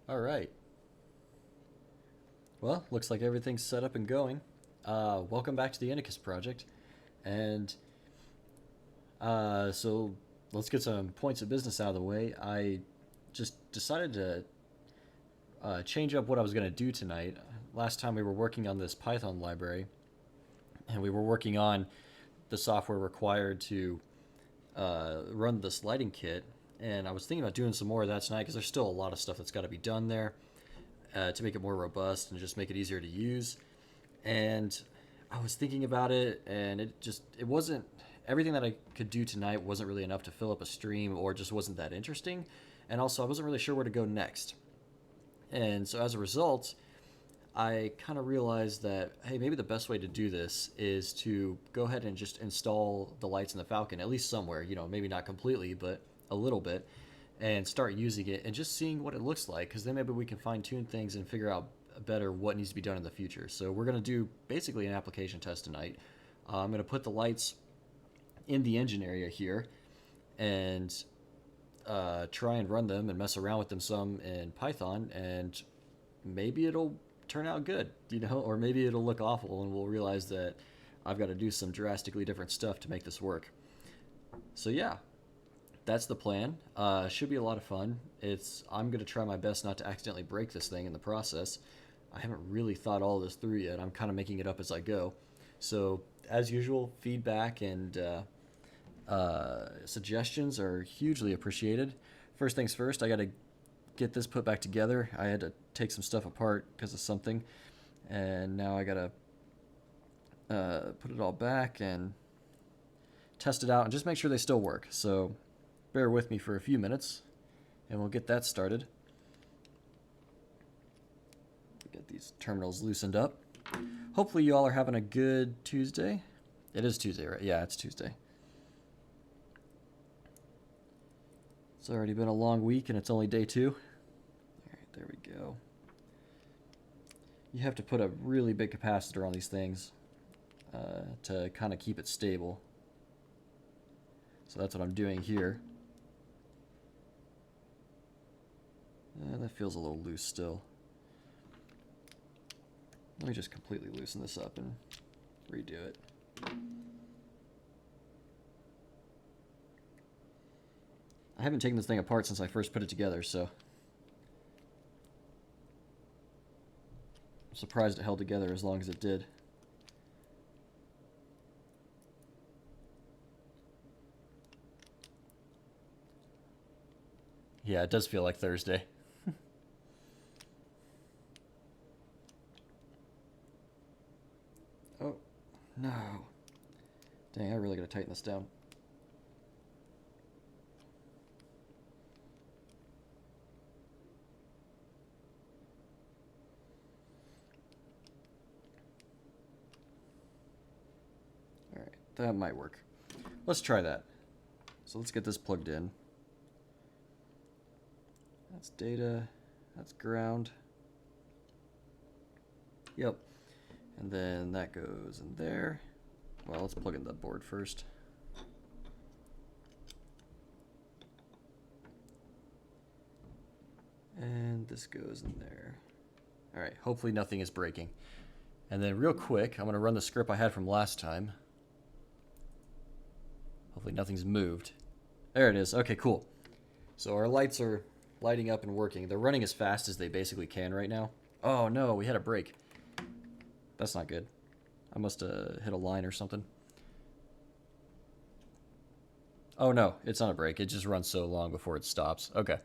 All right. Well, looks like everything's set up and going. Welcome back to the Inicus project. And so let's get some points of business out of the way. I just decided to change up what I was going to do tonight. Last time we were working on this Python library, and we were working on the software required to run this lighting kit. And I was thinking about doing some more of that tonight because there's still a lot of stuff that's got to be done there to make it more robust and just make it easier to use. And I was thinking about it, and it wasn't everything that I could do tonight wasn't really enough to fill up a stream, or just wasn't that interesting. And also, I wasn't really sure where to go next. And so as a result, I kind of realized that, hey, maybe the best way to do this is to go ahead and just install the lights in the Falcon, at least somewhere, maybe not completely, but a little bit, and start using it and just seeing what it looks like, because then maybe we can fine tune things and figure out better what needs to be done in the future. So we're going to do basically an application test tonight. I'm going to put the lights in the engine area here and try and run them and mess around with them some in Python, and maybe it'll turn out good, or maybe it'll look awful and we'll realize that I've got to do some drastically different stuff to make this work. So yeah, that's the plan. Should be a lot of fun. I'm going to try my best not to accidentally break this thing in the process. I haven't really thought all this through yet. I'm kind of making it up as I go. So as usual, feedback and suggestions are hugely appreciated. First things first, I got to get this put back together. I had to take some stuff apart because of something, and now I got to put it all back and test it out and just make sure they still work. So bear with me for a few minutes and we'll get that started. Get these terminals loosened up. Hopefully you all are having a good Tuesday. It is Tuesday, right? Yeah, it's Tuesday. It's already been a long week and it's only day 2. All right, there we go. You have to put a really big capacitor on these things to kind of keep it stable. So that's what I'm doing here. That feels a little loose still. Let me just completely loosen this up and redo it. I haven't taken this thing apart since I first put it together, so I'm surprised it held together as long as it did. Yeah, it does feel like Thursday. Oh, no. Dang, I really gotta tighten this down. All right, that might work. Let's try that. So let's get this plugged in. That's data, that's ground. Yep. And then that goes in there. Well, let's plug in the board first. And this goes in there. All right, hopefully nothing is breaking. And then real quick, I'm gonna run the script I had from last time. Hopefully nothing's moved. There it is, okay, cool. So our lights are lighting up and working. They're running as fast as they basically can right now. Oh no, we had a break. That's not good. I must have hit a line or something. Oh no, it's not a break. It just runs so long before it stops. Okay.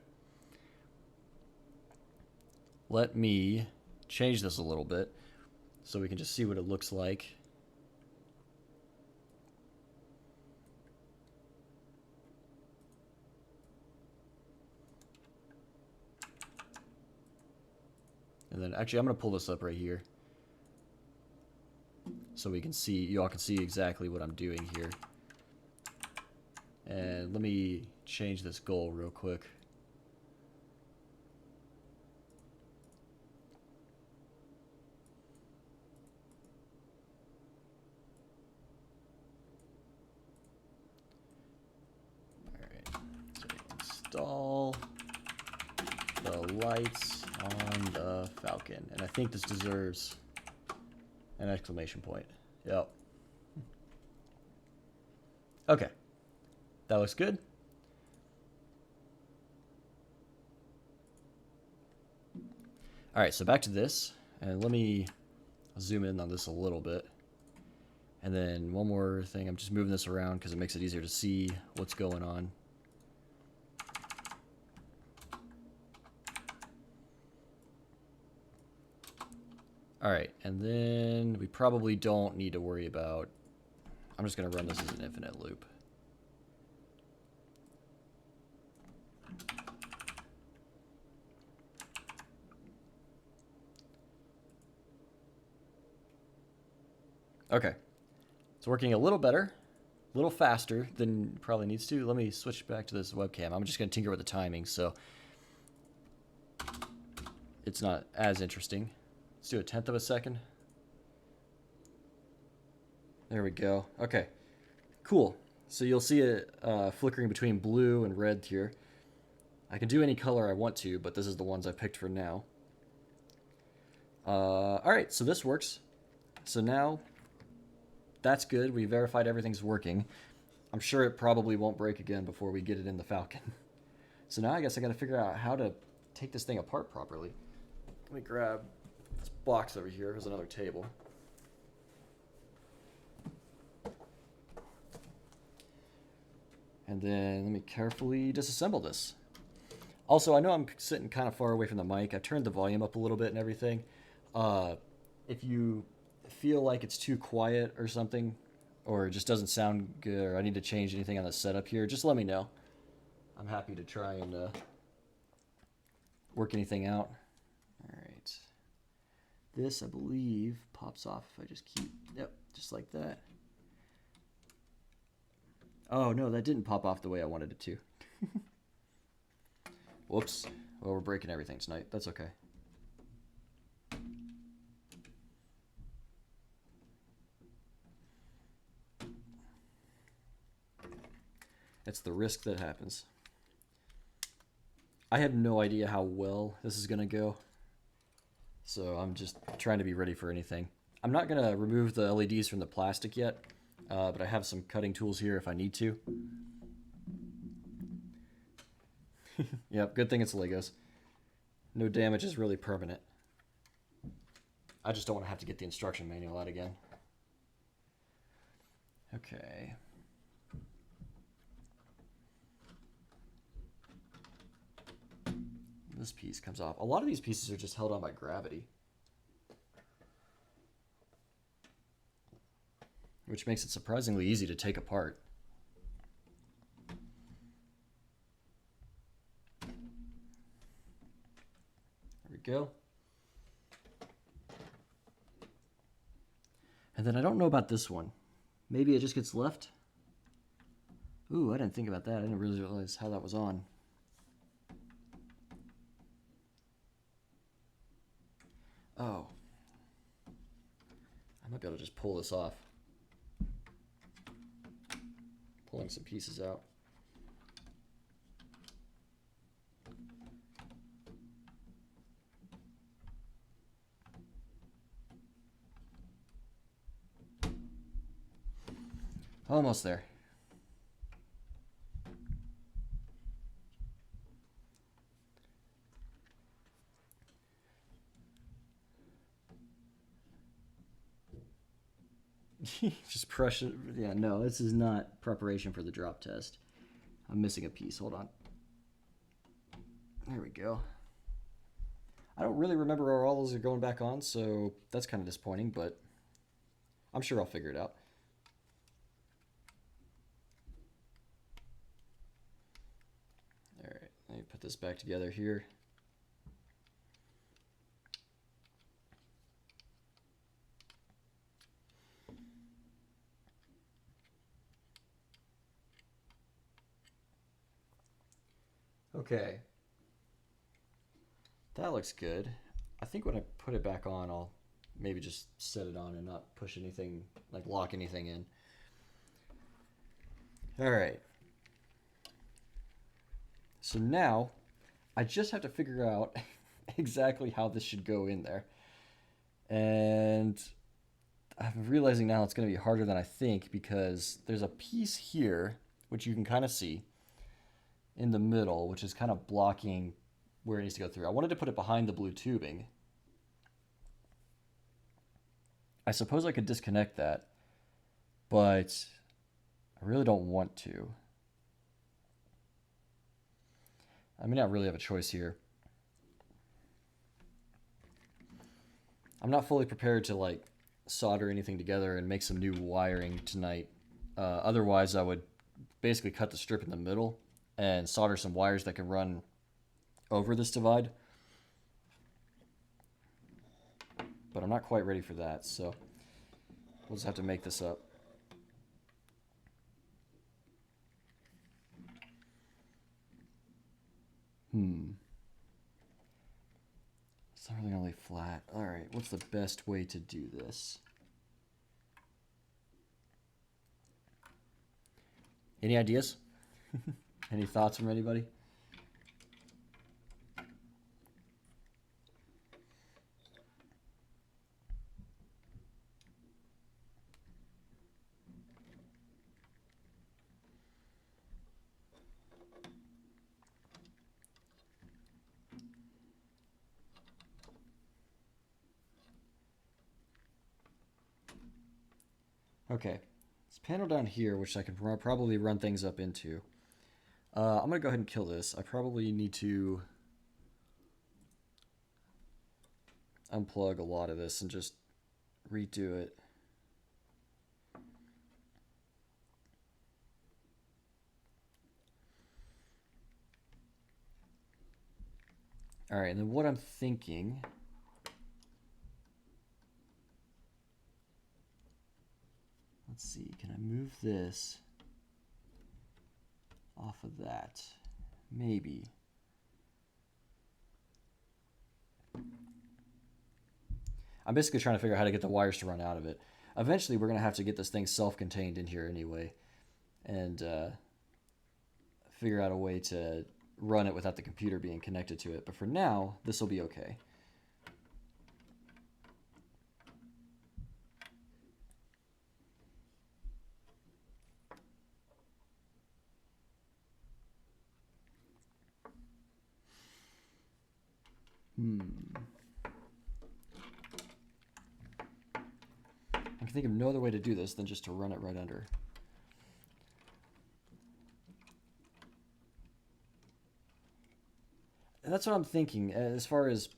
Let me change this a little bit so we can just see what it looks like. And then actually I'm going to pull this up right here so we can see, you all can see exactly what I'm doing here. And let me change this goal real quick. All right, so install. the lights on the Falcon. And I think this deserves an exclamation point. Yep. Okay. That looks good. All right, so back to this. And let me zoom in on this a little bit. And then one more thing. I'm just moving this around because it makes it easier to see what's going on. All right, and then we probably don't need to worry about... I'm just going to run this as an infinite loop. Okay, it's working a little better, a little faster than it probably needs to. Let me switch back to this webcam. I'm just going to tinker with the timing, so it's not as interesting. Let's do 1/10 of a second. There we go. Okay, cool. So you'll see it flickering between blue and red here. I can do any color I want to, but this is the ones I picked for now. All right, so this works. So now that's good. We verified everything's working. I'm sure it probably won't break again before we get it in the Falcon. So now I guess I got to figure out how to take this thing apart properly. Let me grab this box over here. There's another table. And then let me carefully disassemble this. Also, I know I'm sitting kind of far away from the mic. I turned the volume up a little bit and everything. If you feel like it's too quiet or something, or it just doesn't sound good, or I need to change anything on the setup here, just let me know. I'm happy to try and work anything out. All right. This, I believe, pops off if I just keep... Yep, just like that. Oh, no, that didn't pop off the way I wanted it to. Whoops. Well, we're breaking everything tonight. That's okay. It's the risk that happens. I have no idea how well this is going to go. So I'm just trying to be ready for anything. I'm not going to remove the LEDs from the plastic yet, but I have some cutting tools here if I need to. Yep, good thing it's Legos. No damage is really permanent. I just don't want to have to get the instruction manual out again. Okay. This piece comes off. A lot of these pieces are just held on by gravity, which makes it surprisingly easy to take apart. There we go. And then I don't know about this one. Maybe it just gets left. Ooh, I didn't think about that. I didn't really realize how that was on. Oh. I might be able to just pull this off. Pulling some pieces out. Almost there. Just brush it. Yeah, no, this is not preparation for the drop test. I'm missing a piece. Hold on. There we go. I don't really remember where all those are going back on, so that's kind of disappointing, but I'm sure I'll figure it out. All right, let me put this back together here. Okay. That looks good. I think when I put it back on, I'll maybe just set it on and not push anything, like lock anything in. All right. So now I just have to figure out exactly how this should go in there. And I'm realizing now it's going to be harder than I think because there's a piece here, which you can kind of see in the middle, which is kind of blocking where it needs to go through. I wanted to put it behind the blue tubing. I suppose I could disconnect that, but I really don't want to. I may not really have a choice here. I'm not fully prepared to like solder anything together and make some new wiring tonight. Otherwise, I would basically cut the strip in the middle and solder some wires that can run over this divide. But I'm not quite ready for that, so we'll just have to make this up. It's not really gonna lay flat. Alright, what's the best way to do this? Any ideas? Any thoughts from anybody? Okay, this panel down here, which I can probably run things up into. I'm gonna go ahead and kill this. I probably need to unplug a lot of this and just redo it. All right, and then what I'm thinking, let's see, can I move this off of that? Maybe. I'm basically trying to figure out how to get the wires to run out of it. Eventually, we're going to have to get this thing self-contained in here anyway, and figure out a way to run it without the computer being connected to it. But for now, this will be okay. I can think of no other way to do this than just to run it right under. And that's what I'm thinking as far as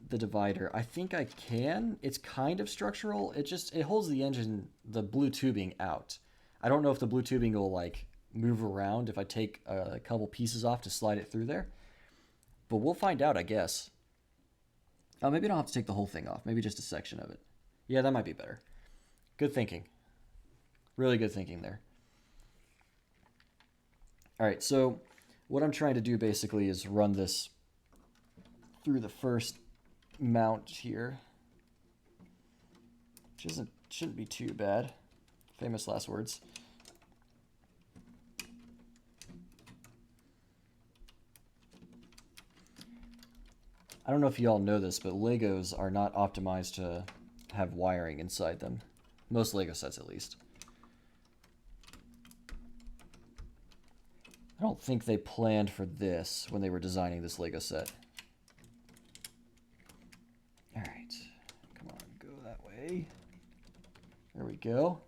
the divider. I think I can. It's kind of structural. It holds the engine, the blue tubing out. I don't know if the blue tubing will like move around if I take a couple pieces off to slide it through there. But we'll find out, I guess. Oh, maybe I don't have to take the whole thing off. Maybe just a section of it. Yeah, that might be better. Good thinking. Really good thinking there. All right, so what I'm trying to do basically is run this through the first mount here, which shouldn't be too bad. Famous last words. I don't know if you all know this, but Legos are not optimized to have wiring inside them. Most Lego sets, at least. I don't think they planned for this when they were designing this Lego set. All right, come on, go that way. There we go.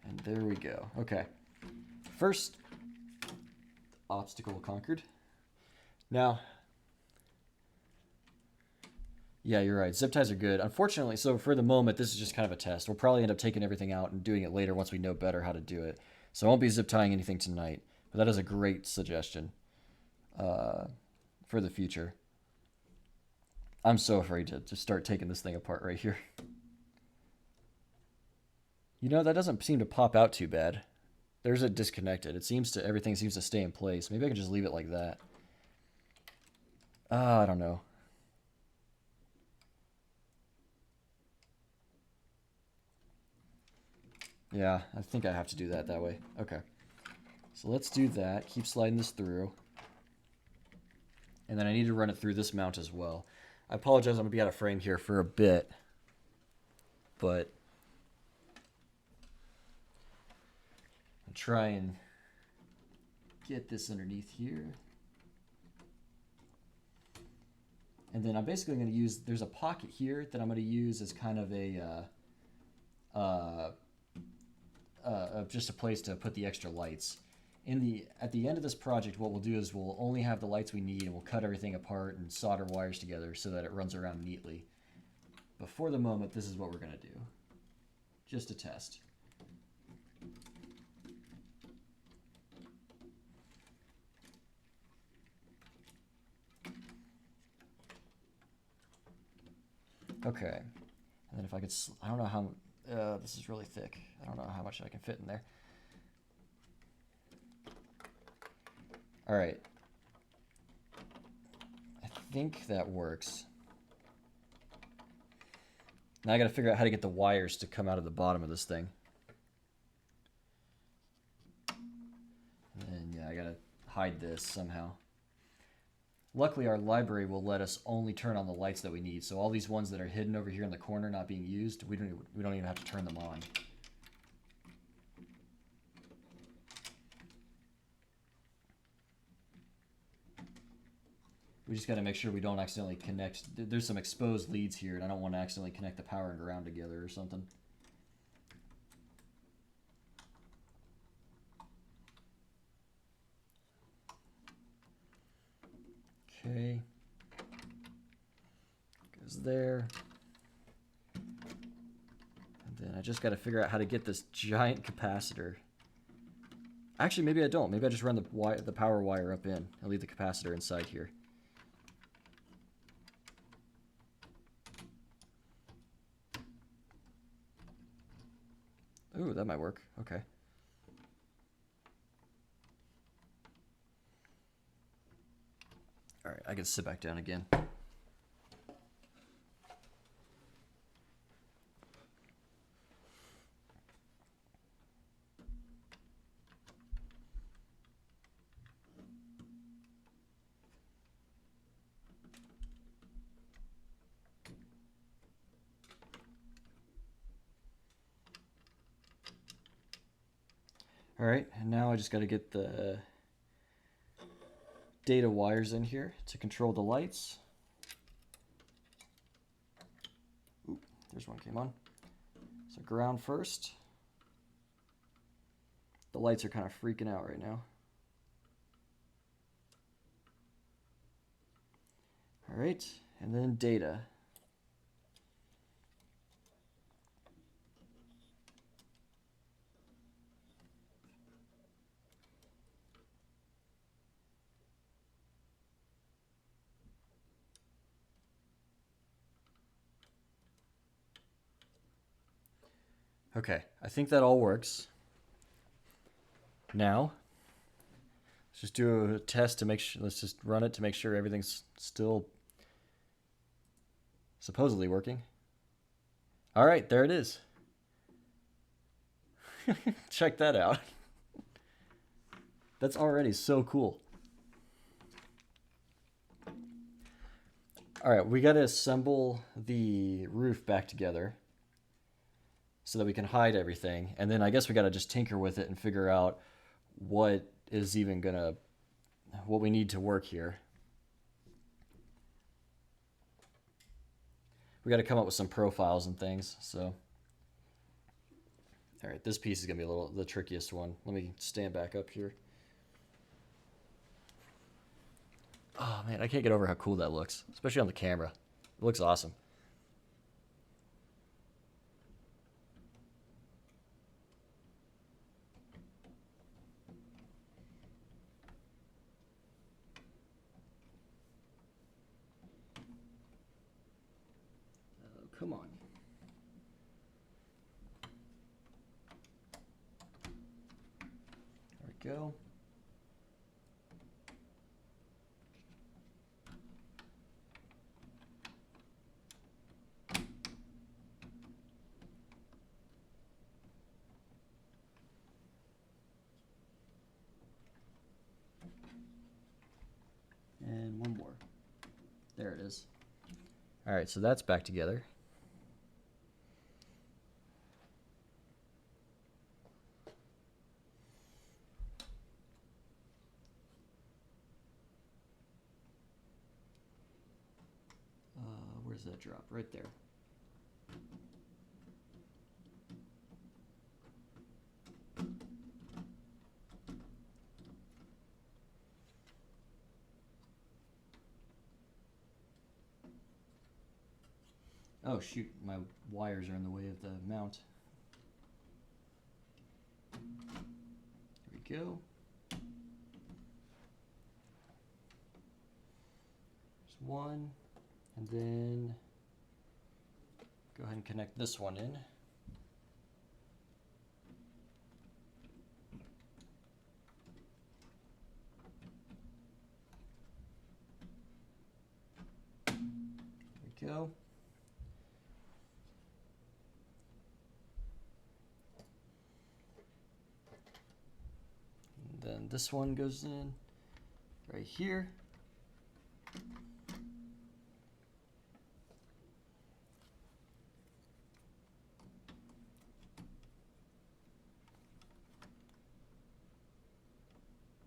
And there we go. Okay. First obstacle conquered. Now, yeah, you're right. Zip ties are good. Unfortunately, so for the moment, this is just kind of a test. We'll probably end up taking everything out and doing it later once we know better how to do it. So I won't be zip tying anything tonight. But that is a great suggestion for the future. I'm so afraid to just start taking this thing apart right here. You know, that doesn't seem to pop out too bad. There's it disconnected. Everything seems to stay in place. Maybe I can just leave it like that. I don't know. Yeah, I think I have to do that way. Okay. So let's do that. Keep sliding this through. And then I need to run it through this mount as well. I apologize, I'm going to be out of frame here for a bit. But I'll try and get this underneath here. And then I'm basically going to use, there's a pocket here that I'm going to use as kind of just a place to put the extra lights. At the end of this project, what we'll do is we'll only have the lights we need, and we'll cut everything apart and solder wires together so that it runs around neatly. But for the moment, this is what we're going to do. Just a test. Okay. And then if I could, I don't know how, this is really thick. I don't know how much I can fit in there. All right. I think that works. Now I got to figure out how to get the wires to come out of the bottom of this thing. And yeah, I got to hide this somehow. Luckily, our library will let us only turn on the lights that we need. So all these ones that are hidden over here in the corner not being used, we don't even have to turn them on. We just got to make sure we don't accidentally connect. There's some exposed leads here, and I don't want to accidentally connect the power and ground together or something. Okay. Goes there. And then I just got to figure out how to get this giant capacitor. Actually, maybe I don't. Maybe I just run the power wire up in. I'll leave the capacitor inside here. Ooh, that might work. Okay. All right, I can sit back down again. All right, and now I just got to get the data wires in here to control the lights. Ooh, there's one came on. So ground first. The lights are kind of freaking out right now. All right, and then data. Okay, I think that all works. Now, let's just do a test to make sure, let's just run it to make sure everything's still supposedly working. All right, there it is. Check that out. That's already so cool. All right, we got to assemble the roof back together so that we can hide everything. And then I guess we got to just tinker with it and figure out what is even gonna, what we need to work here. We got to come up with some profiles and things. So, all right, this piece is gonna be the trickiest one. Let me stand back up here. Oh man, I can't get over how cool that looks, especially on the camera. It looks awesome. Come on. There we go. All right, so that's back together. Where's that drop? Right there. Oh shoot, my wires are in the way of the mount. There we go. There's one, and then go ahead and connect this one in. There we go. Then this one goes in right here.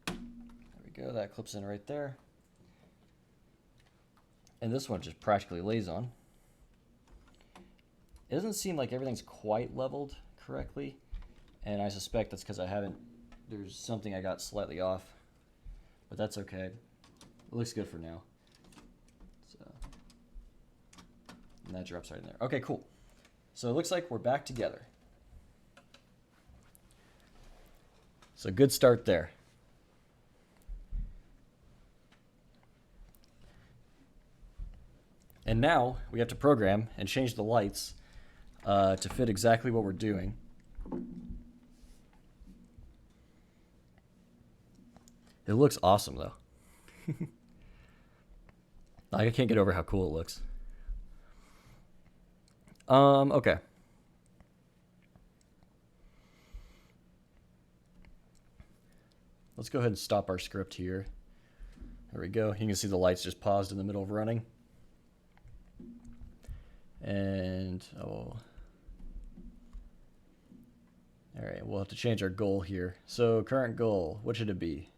There we go, that clips in right there. And this one just practically lays on. It doesn't seem like everything's quite leveled correctly, and I suspect that's because there's something I got slightly off, but that's okay. It looks good for now. So, and that drops right in there. Okay, cool. So it looks like we're back together. So good start there. And now we have to program and change the lights to fit exactly what we're doing. It looks awesome, though. I can't get over how cool it looks. Okay. Let's go ahead and stop our script here. There we go. You can see the lights just paused in the middle of running. And, all right, we'll have to change our goal here. So current goal, what should it be?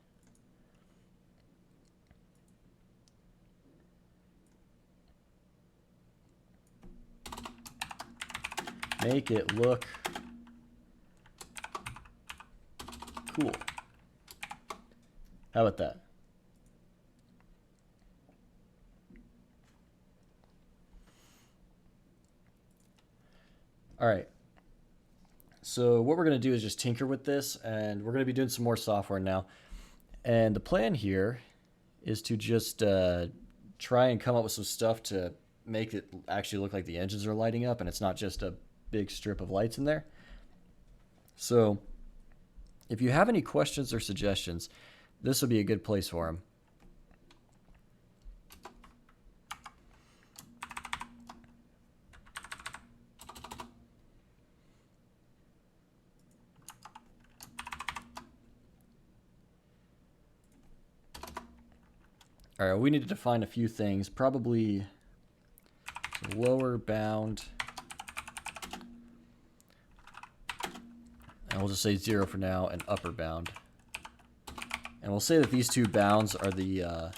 Make it look cool. How about that? All right. So what we're going to do is just tinker with this, and we're going to be doing some more software now. And the plan here is to just try and come up with some stuff to make it actually look like the engines are lighting up and it's not just a big strip of lights in there. So if you have any questions or suggestions, this would be a good place for them. All right, we need to define a few things. Probably lower bound. And we'll just say 0 for now, and upper bound. And we'll say that these two bounds are the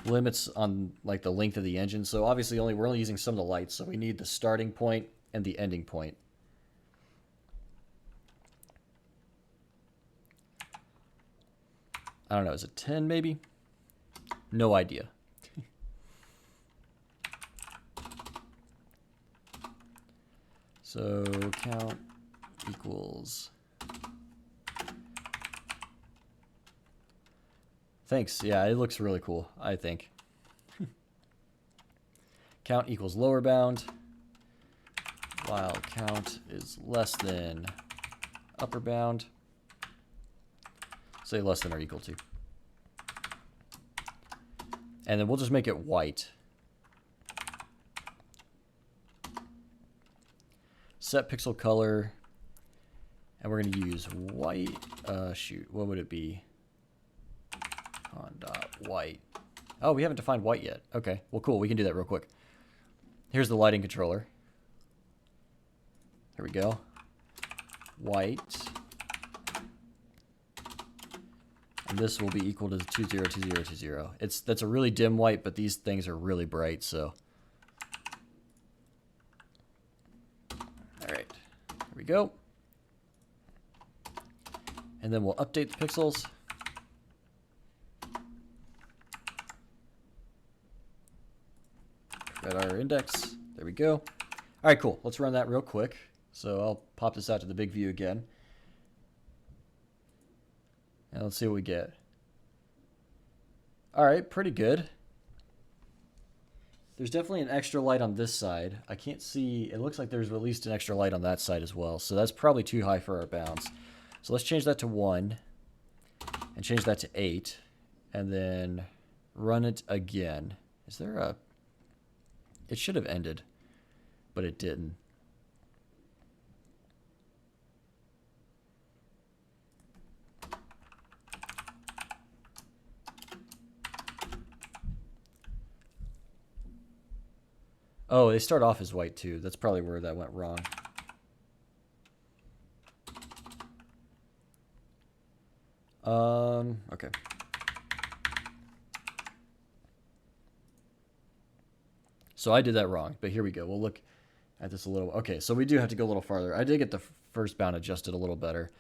limits on like the length of the engine. So obviously we're only using some of the lights, so we need the starting point and the ending point. I don't know, is it 10 maybe? No idea. So count equals. Thanks. Yeah, it looks really cool, I think. Count equals lower bound, while count is less than upper bound. Say less than or equal to. And then we'll just make it white. Set pixel color. And we're going to use white. Shoot, what would it be? On dot white. Oh, we haven't defined white yet. Okay, well, cool. We can do that real quick. Here's the lighting controller. Here we go. White. And this will be equal to 202020. That's a really dim white, but these things are really bright, so. Alright. Here we go. And then we'll update the pixels. Got our index. There we go. All right, cool. Let's run that real quick. So I'll pop this out to the big view again. And let's see what we get. All right, pretty good. There's definitely an extra light on this side. I can't see. It looks like there's at least an extra light on that side as well. So that's probably too high for our bounds. So let's change that to 1 and change that to 8 and then run it again. Is there a... It should have ended, but it didn't. Oh, they start off as white too. That's probably where that went wrong. Okay. So I did that wrong, but here we go. We'll look at this a little. Okay, so we do have to go a little farther. I did get the first bound adjusted a little better.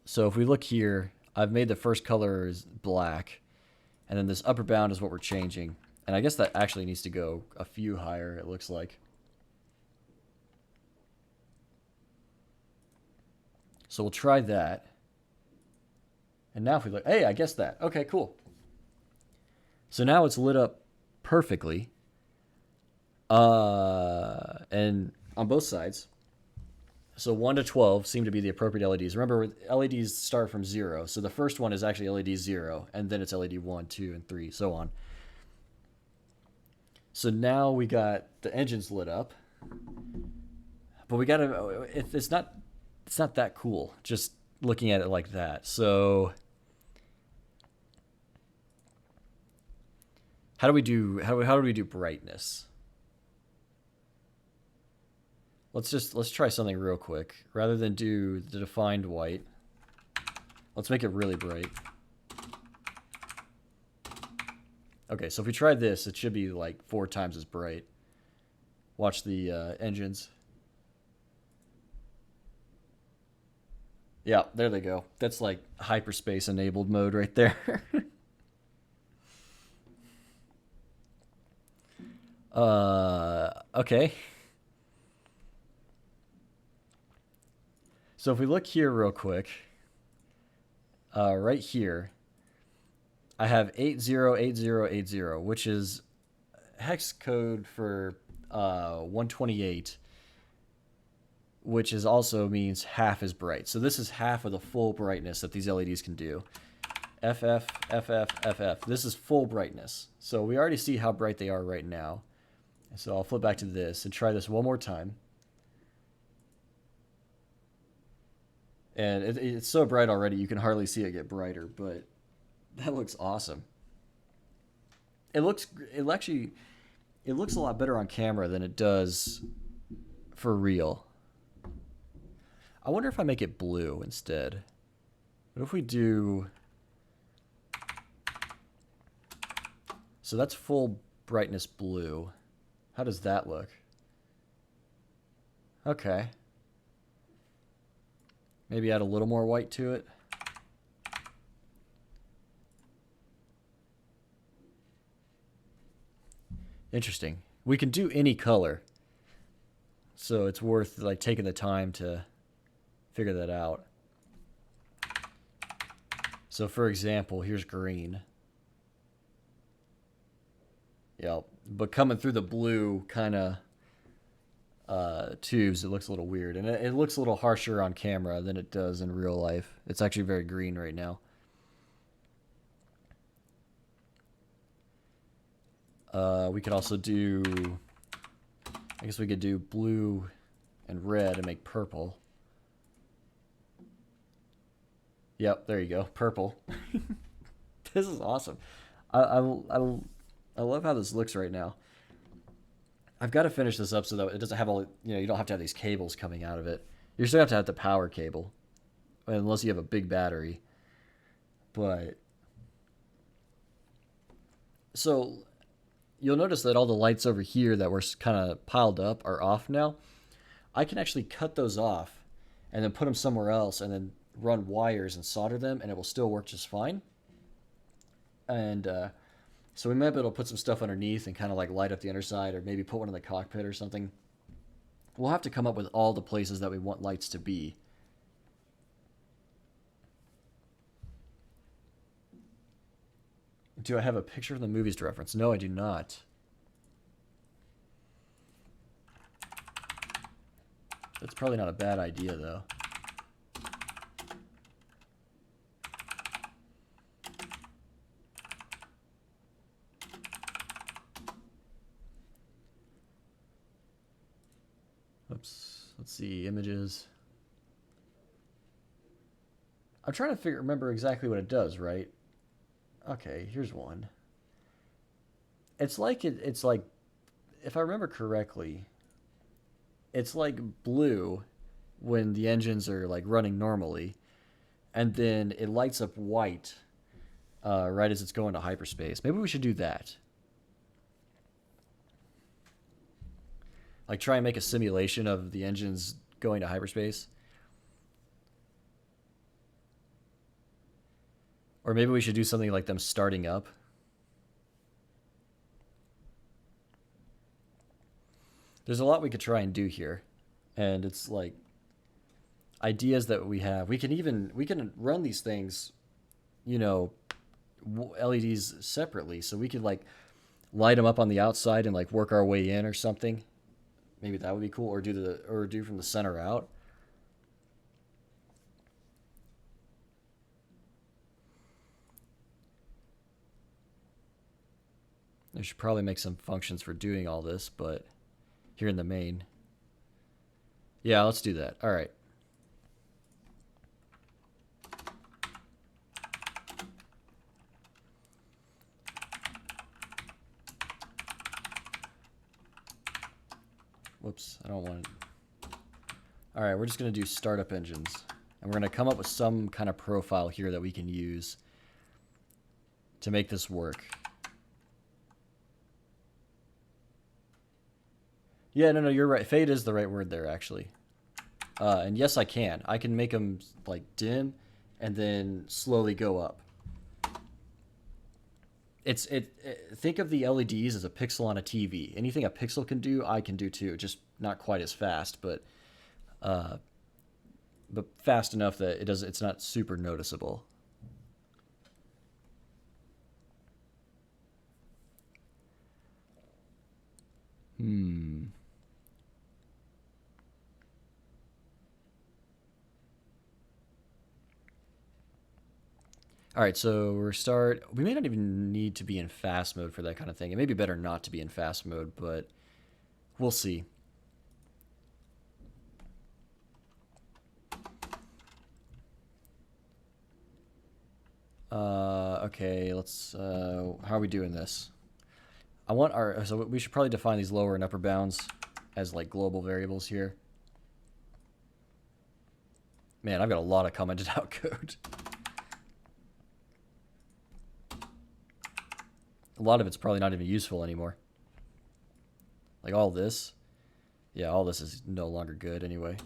So if we look here, I've made the first color is black, and then this upper bound is what we're changing. And I guess that actually needs to go a few higher, it looks like. So we'll try that. And now if we look, hey, I guessed that. Okay, cool. So now it's lit up perfectly. And on both sides. So 1 to 12 seem to be the appropriate LEDs. Remember, LEDs start from 0. So the first one is actually LED 0. And then it's LED 1, 2, and 3, so on. So now we got the engines lit up. But we got to... It's not that cool, just looking at it like that. So... How do we do brightness? Let's try something real quick. Rather than do the defined white, let's make it really bright. Okay, so if we try this, it should be like 4 times as bright. Watch the engines. Yeah, there they go. That's like hyperspace enabled mode right there. Okay. So if we look here real quick, right here, I have 808080, which is hex code for 128, which is also means half as bright. So this is half of the full brightness that these LEDs can do. FF, FF, FF. This is full brightness. So we already see how bright they are right now. So I'll flip back to this and try this one more time. And it's so bright already, you can hardly see it get brighter, but that looks awesome. It looks a lot better on camera than it does for real. I wonder if I make it blue instead. What if we do... So that's full brightness blue. How does that look? Okay. Maybe add a little more white to it. Interesting. We can do any color. So it's worth like taking the time to figure that out. So for example, here's green. Yeah, but coming through the blue kind of tubes, it looks a little weird. And it looks a little harsher on camera than it does in real life. It's actually very green right now. We could also do... I guess we could do blue and red and make purple. Yep, there you go. Purple. This is awesome. I love how this looks right now. I've got to finish this up so that it doesn't have all, you don't have to have these cables coming out of it. You still have to have the power cable, unless you have a big battery. But, so you'll notice that all the lights over here that were kind of piled up are off now. I can actually cut those off and then put them somewhere else and then run wires and solder them, and it will still work just fine. And so we might be able to put some stuff underneath and kind of like light up the underside, or maybe put one in the cockpit or something. We'll have to come up with all the places that we want lights to be. Do I have a picture of the movies to reference? No, I do not. That's probably not a bad idea, though. Oops. Let's see. Images. I'm trying to remember exactly what it does, right? Okay, here's one. It's like it's like, if I remember correctly, it's like blue when the engines are like running normally, and then it lights up white right as it's going to hyperspace. Maybe we should do that. Like try and make a simulation of the engines going to hyperspace. Or maybe we should do something like them starting up. There's a lot we could try and do here. And it's like ideas that we have. We can run these things, LEDs separately. So we could like light them up on the outside and like work our way in or something. Maybe that would be cool. Or do from the center out. I should probably make some functions for doing all this, but here in the main. Yeah, let's do that. All right. Whoops, I don't want it. All right, we're just going to do startup engines. And we're going to come up with some kind of profile here that we can use to make this work. Yeah, no, you're right. Fade is the right word there, actually. And yes, I can. I can make them like dim and then slowly go up. Think of the LEDs as a pixel on a TV. Anything a pixel can do, I can do too. Just not quite as fast, but fast enough that it's not super noticeable. All right, so we may not even need to be in fast mode for that kind of thing. It may be better not to be in fast mode, but we'll see. Okay, let's, how are we doing this? So we should probably define these lower and upper bounds as like global variables here. Man, I've got a lot of commented out code. A lot of it's probably not even useful anymore. Like all this. Yeah, all this is no longer good anyway.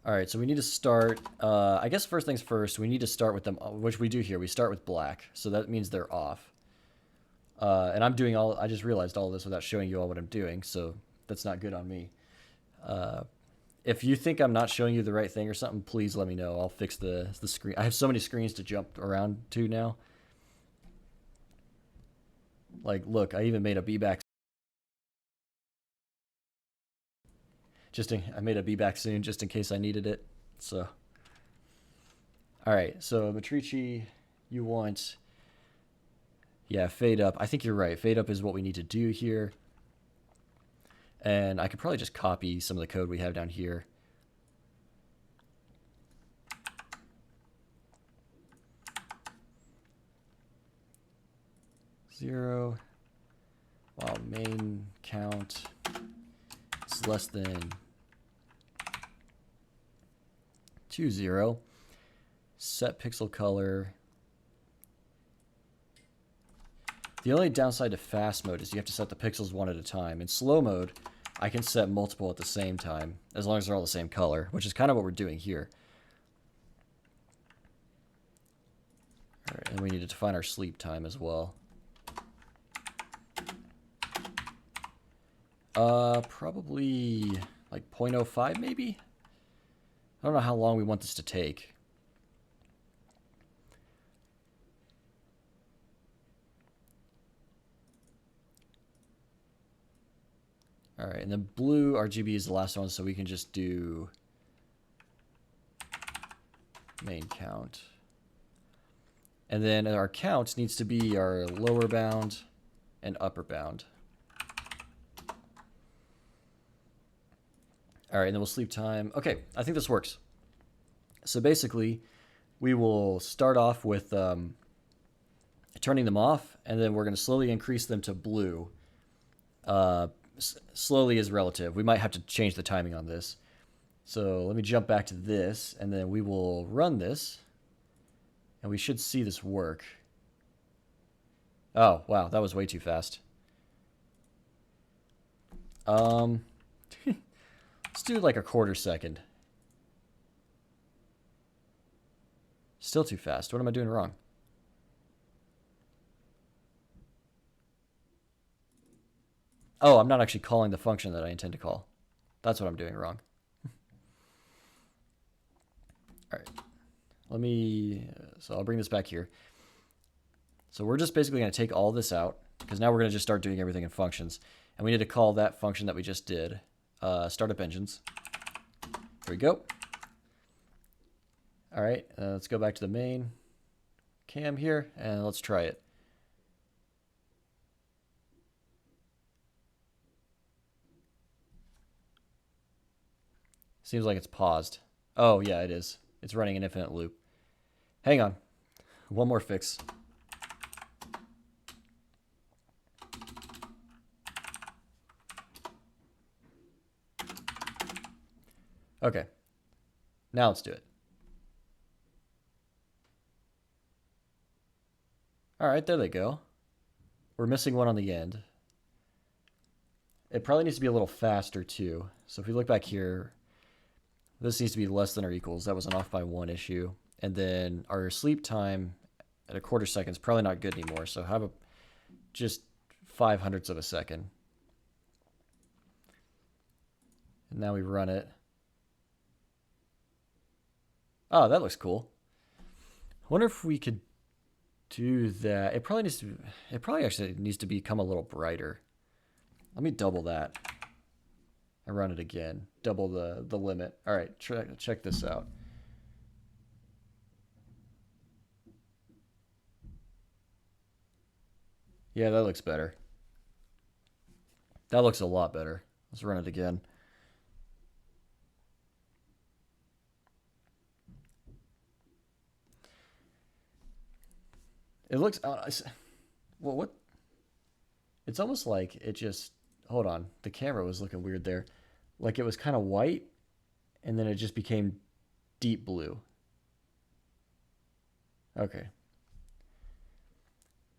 All right, so we need to start, I guess first things first, we need to start with them, which we do here. We start with black, so that means they're off. And I just realized all this without showing you all what I'm doing, so that's not good on me. If you think I'm not showing you the right thing or something, please let me know. I'll fix the screen. I have so many screens to jump around to now. Like, look, I even made a be-back. I made a be-back soon just in case I needed it. So, all right. So Matrici, you want, yeah, fade up. I think you're right. Fade up is what we need to do here. And I could probably just copy some of the code we have down here. 0, while main count is less than 20. Set pixel color. The only downside to fast mode is you have to set the pixels one at a time. In slow mode, I can set multiple at the same time, as long as they're all the same color, which is kind of what we're doing here. All right, and we need to define our sleep time as well. Probably like 0.05 maybe? I don't know how long we want this to take. All right, and then blue RGB is the last one, so we can just do main count. And then our count needs to be our lower bound and upper bound. All right, and then we'll sleep time. Okay, I think this works. So basically, we will start off with turning them off, and then we're going to slowly increase them to blue. Slowly is relative. We might have to change the timing on this. So let me jump back to this, and then we will run this, and we should see this work. Oh, wow, that was way too fast. Let's do like a quarter second. Still too fast. What am I doing wrong? Oh, I'm not actually calling the function that I intend to call. That's what I'm doing wrong. All right. Let me, so I'll bring this back here. So we're just basically going to take all this out, because now we're going to just start doing everything in functions. And we need to call that function that we just did, startup engines. Here we go. All right, let's go back to the main cam here, and let's try it. Seems like it's paused. Oh, yeah, it is. It's running an infinite loop. Hang on. One more fix. Okay. Now let's do it. All right, there they go. We're missing one on the end. It probably needs to be a little faster too. So if we look back here, this needs to be less than or equals. That was an off by 1 issue. And then our sleep time at a quarter second is probably not good anymore. So have a just 0.05 of a second. And now we run it. Oh, that looks cool. I wonder if we could do that. It probably actually needs to become a little brighter. Let me double that. And run it again. Double the limit. All right, check this out. Yeah, that looks better. That looks a lot better. Let's run it again. It looks, well, what? It's almost like it just, hold on. The camera was looking weird there. Like it was kind of white, and then it just became deep blue. Okay.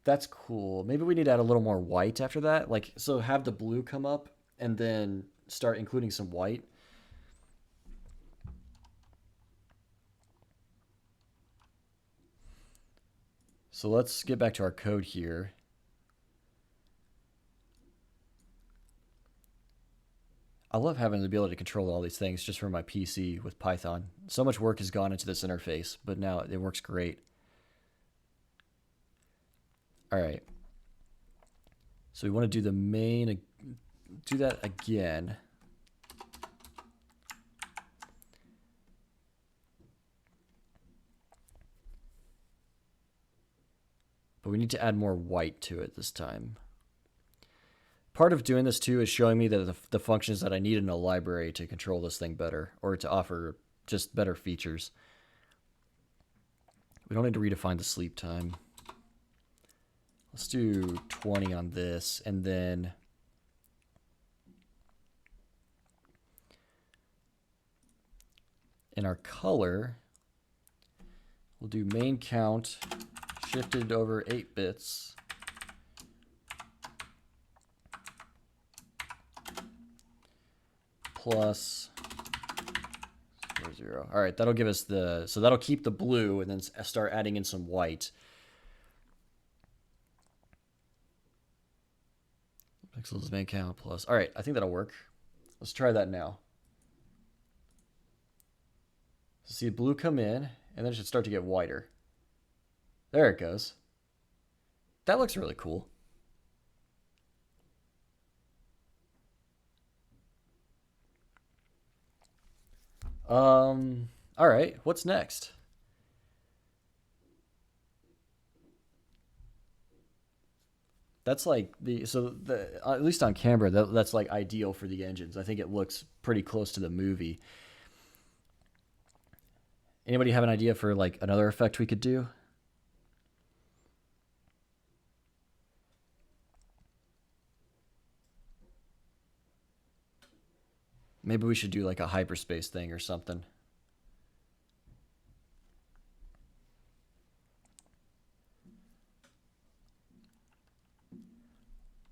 That's cool. Maybe we need to add a little more white after that. Like, so have the blue come up, and then start including some white. So let's get back to our code here. I love having the ability to control all these things just from my PC with Python. So much work has gone into this interface, but now it works great. All right. So we want to do the main, do that again. But we need to add more white to it this time. Part of doing this too is showing me that the functions that I need in a library to control this thing better, or to offer just better features. We don't need to redefine the sleep time. Let's do 20 on this, and then in our color, we'll do main count shifted over 8 bits. Plus 0. All right, that'll give us so that'll keep the blue and then start adding in some white. Pixels main count plus. All right, I think that'll work. Let's try that now. So see blue come in, and then it should start to get whiter. There it goes. That looks really cool. All right, what's next? That's like at least on camera, that's like ideal for the engines. I think it looks pretty close to the movie. Anybody have an idea for like another effect we could do? Maybe we should do like a hyperspace thing or something.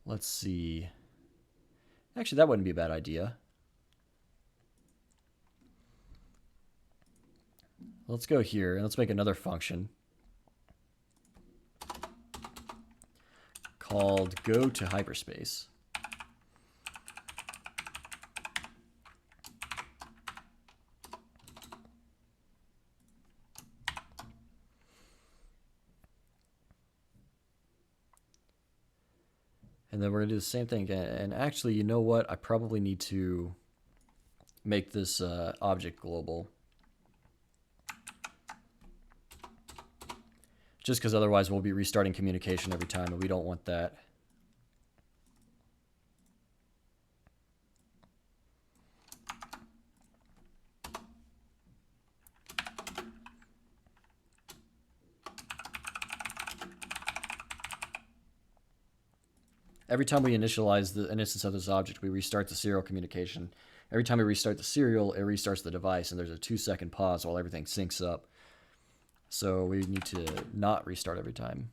Let's see. Actually, that wouldn't be a bad idea. Let's go here and let's make another function called go to hyperspace. And then we're going to do the same thing again. And actually, you know what? I probably need to make this object global. Just because otherwise we'll be restarting communication every time, and we don't want that. Every time we initialize an instance of this object, we restart the serial communication. Every time we restart the serial, it restarts the device, and there's a 2-second pause while everything syncs up. So we need to not restart every time.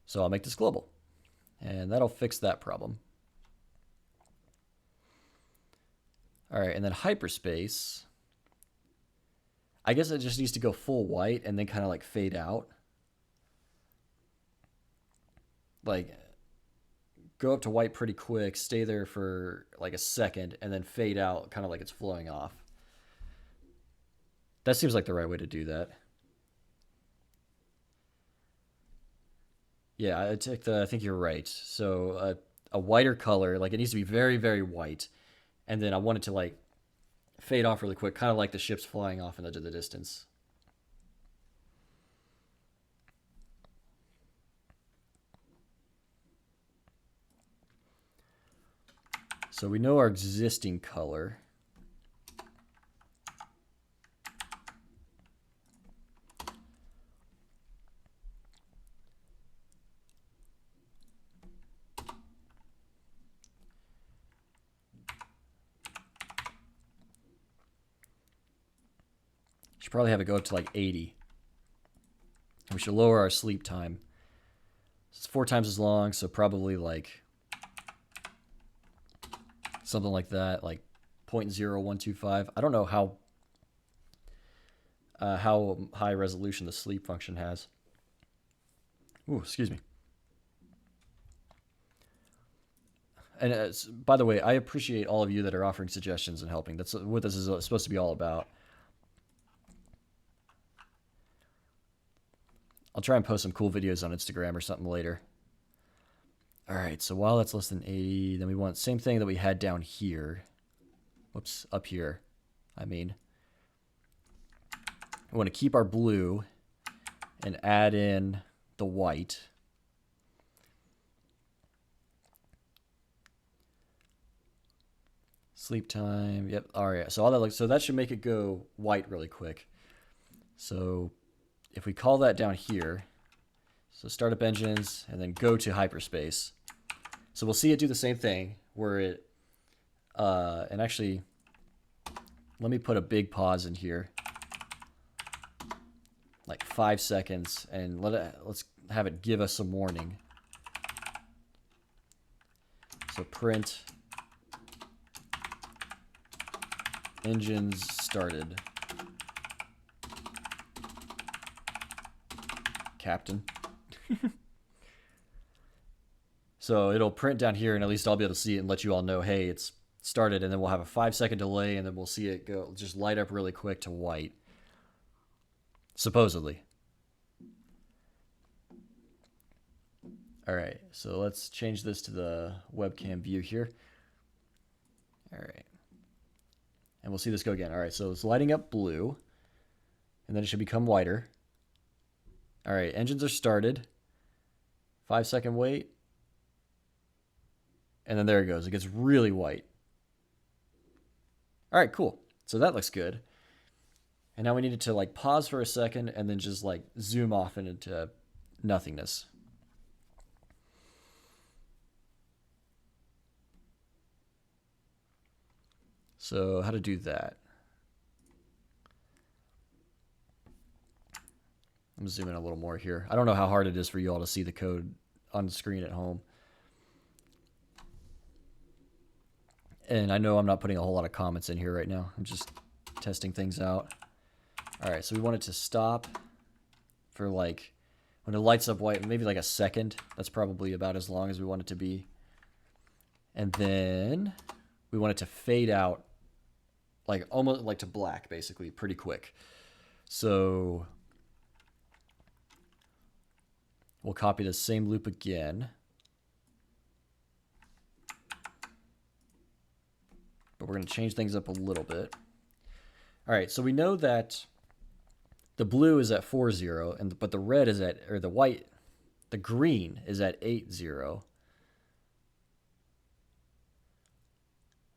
So I'll make this global, and that'll fix that problem. All right, and then hyperspace. I guess it just needs to go full white and then kind of like fade out. Like go up to white pretty quick, stay there for like a second, and then fade out kind of like it's flowing off. That seems like the right way to do that. Yeah, I think you're right. So a whiter color, like it needs to be very, very white. And then I want it to like fade off really quick, kind of like the ships flying off into the distance. So we know our existing color. Should probably have it go up to like 80. We should lower our sleep time. It's 4 times as long, so probably like something like that, like 0.0125. I don't know how high resolution the sleep function has. Ooh, excuse me. And by the way, I appreciate all of you that are offering suggestions and helping. That's what this is supposed to be all about. I'll try and post some cool videos on Instagram or something later. All right, so while that's less than 80, then we want same thing that we had down here. Whoops, up here. I mean, we want to keep our blue and add in the white. Sleep time. Yep. All right. So all that so that should make it go white really quick. So if we call that down here, so startup engines and then go to hyperspace. So we'll see it do the same thing where it, and actually, let me put a big pause in here, like 5 seconds, and let's have it give us some warning. So print engines started. Captain. So it'll print down here, and at least I'll be able to see it and let you all know, hey, it's started, and then we'll have a 5-second delay, and then we'll see it go just light up really quick to white. Supposedly. All right, so let's change this to the webcam view here. All right. And we'll see this go again. All right, so it's lighting up blue, and then it should become whiter. All right, engines are started. 5-second wait. And then there it goes. It gets really white. All right, cool. So that looks good. And now we need it to like pause for a second and then just like zoom off into nothingness. So how to do that? I'm gonna zoom in a little more here. I don't know how hard it is for you all to see the code on the screen at home. And I know I'm not putting a whole lot of comments in here right now. I'm just testing things out. All right, so we want it to stop for like, when it lights up white, maybe like a second. That's probably about as long as we want it to be. And then we want it to fade out, like almost like to black, basically, pretty quick. So we'll copy the same loop again. But we're going to change things up a little bit. All right, so we know that the blue is at 4.0, but the red is at, or the white, the green is at 8.0.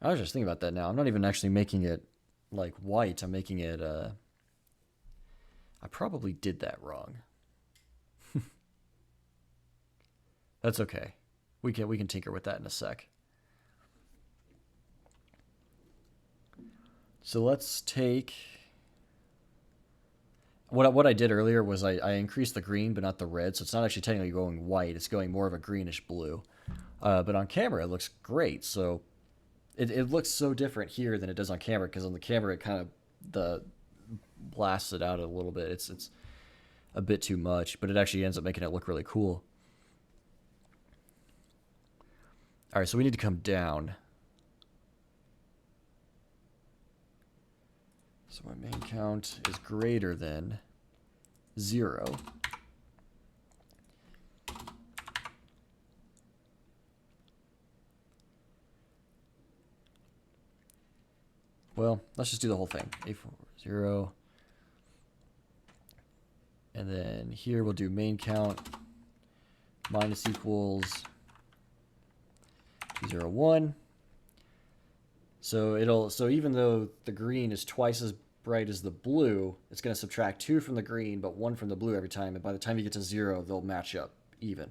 I was just thinking about that now. I'm not even actually making it like white. I'm making it, I probably did that wrong. That's okay. We can tinker with that in a sec. So let's take, what I did earlier was I increased the green but not the red, so it's not actually technically going white, it's going more of a greenish blue. But on camera it looks great, so it looks so different here than it does on camera, because on the camera it kind of blasts it out a little bit. It's a bit too much, but it actually ends up making it look really cool. All right, so we need to come down. So my main count is greater than 0. Well, let's just do the whole thing. A40. And then here we'll do main count minus equals 201. So even though the green is twice as bright as the blue, it's going to subtract 2 from the green, but 1 from the blue every time. And by the time you get to 0, they'll match up even.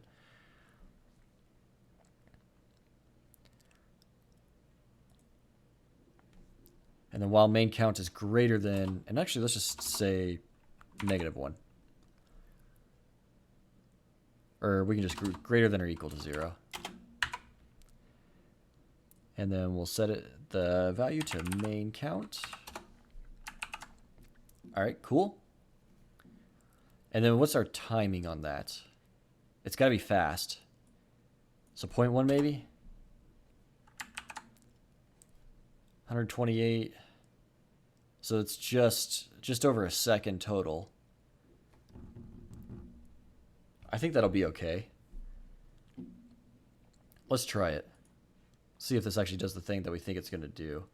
And then while main count is greater than, and actually let's just say -1. Or we can just greater than or equal to 0. And then we'll set the value to main count. All right, cool. And then what's our timing on that? It's got to be fast. So 0.1 maybe? 128. So it's just over a second total. I think that'll be okay. Let's try it. See if this actually does the thing that we think it's going to do.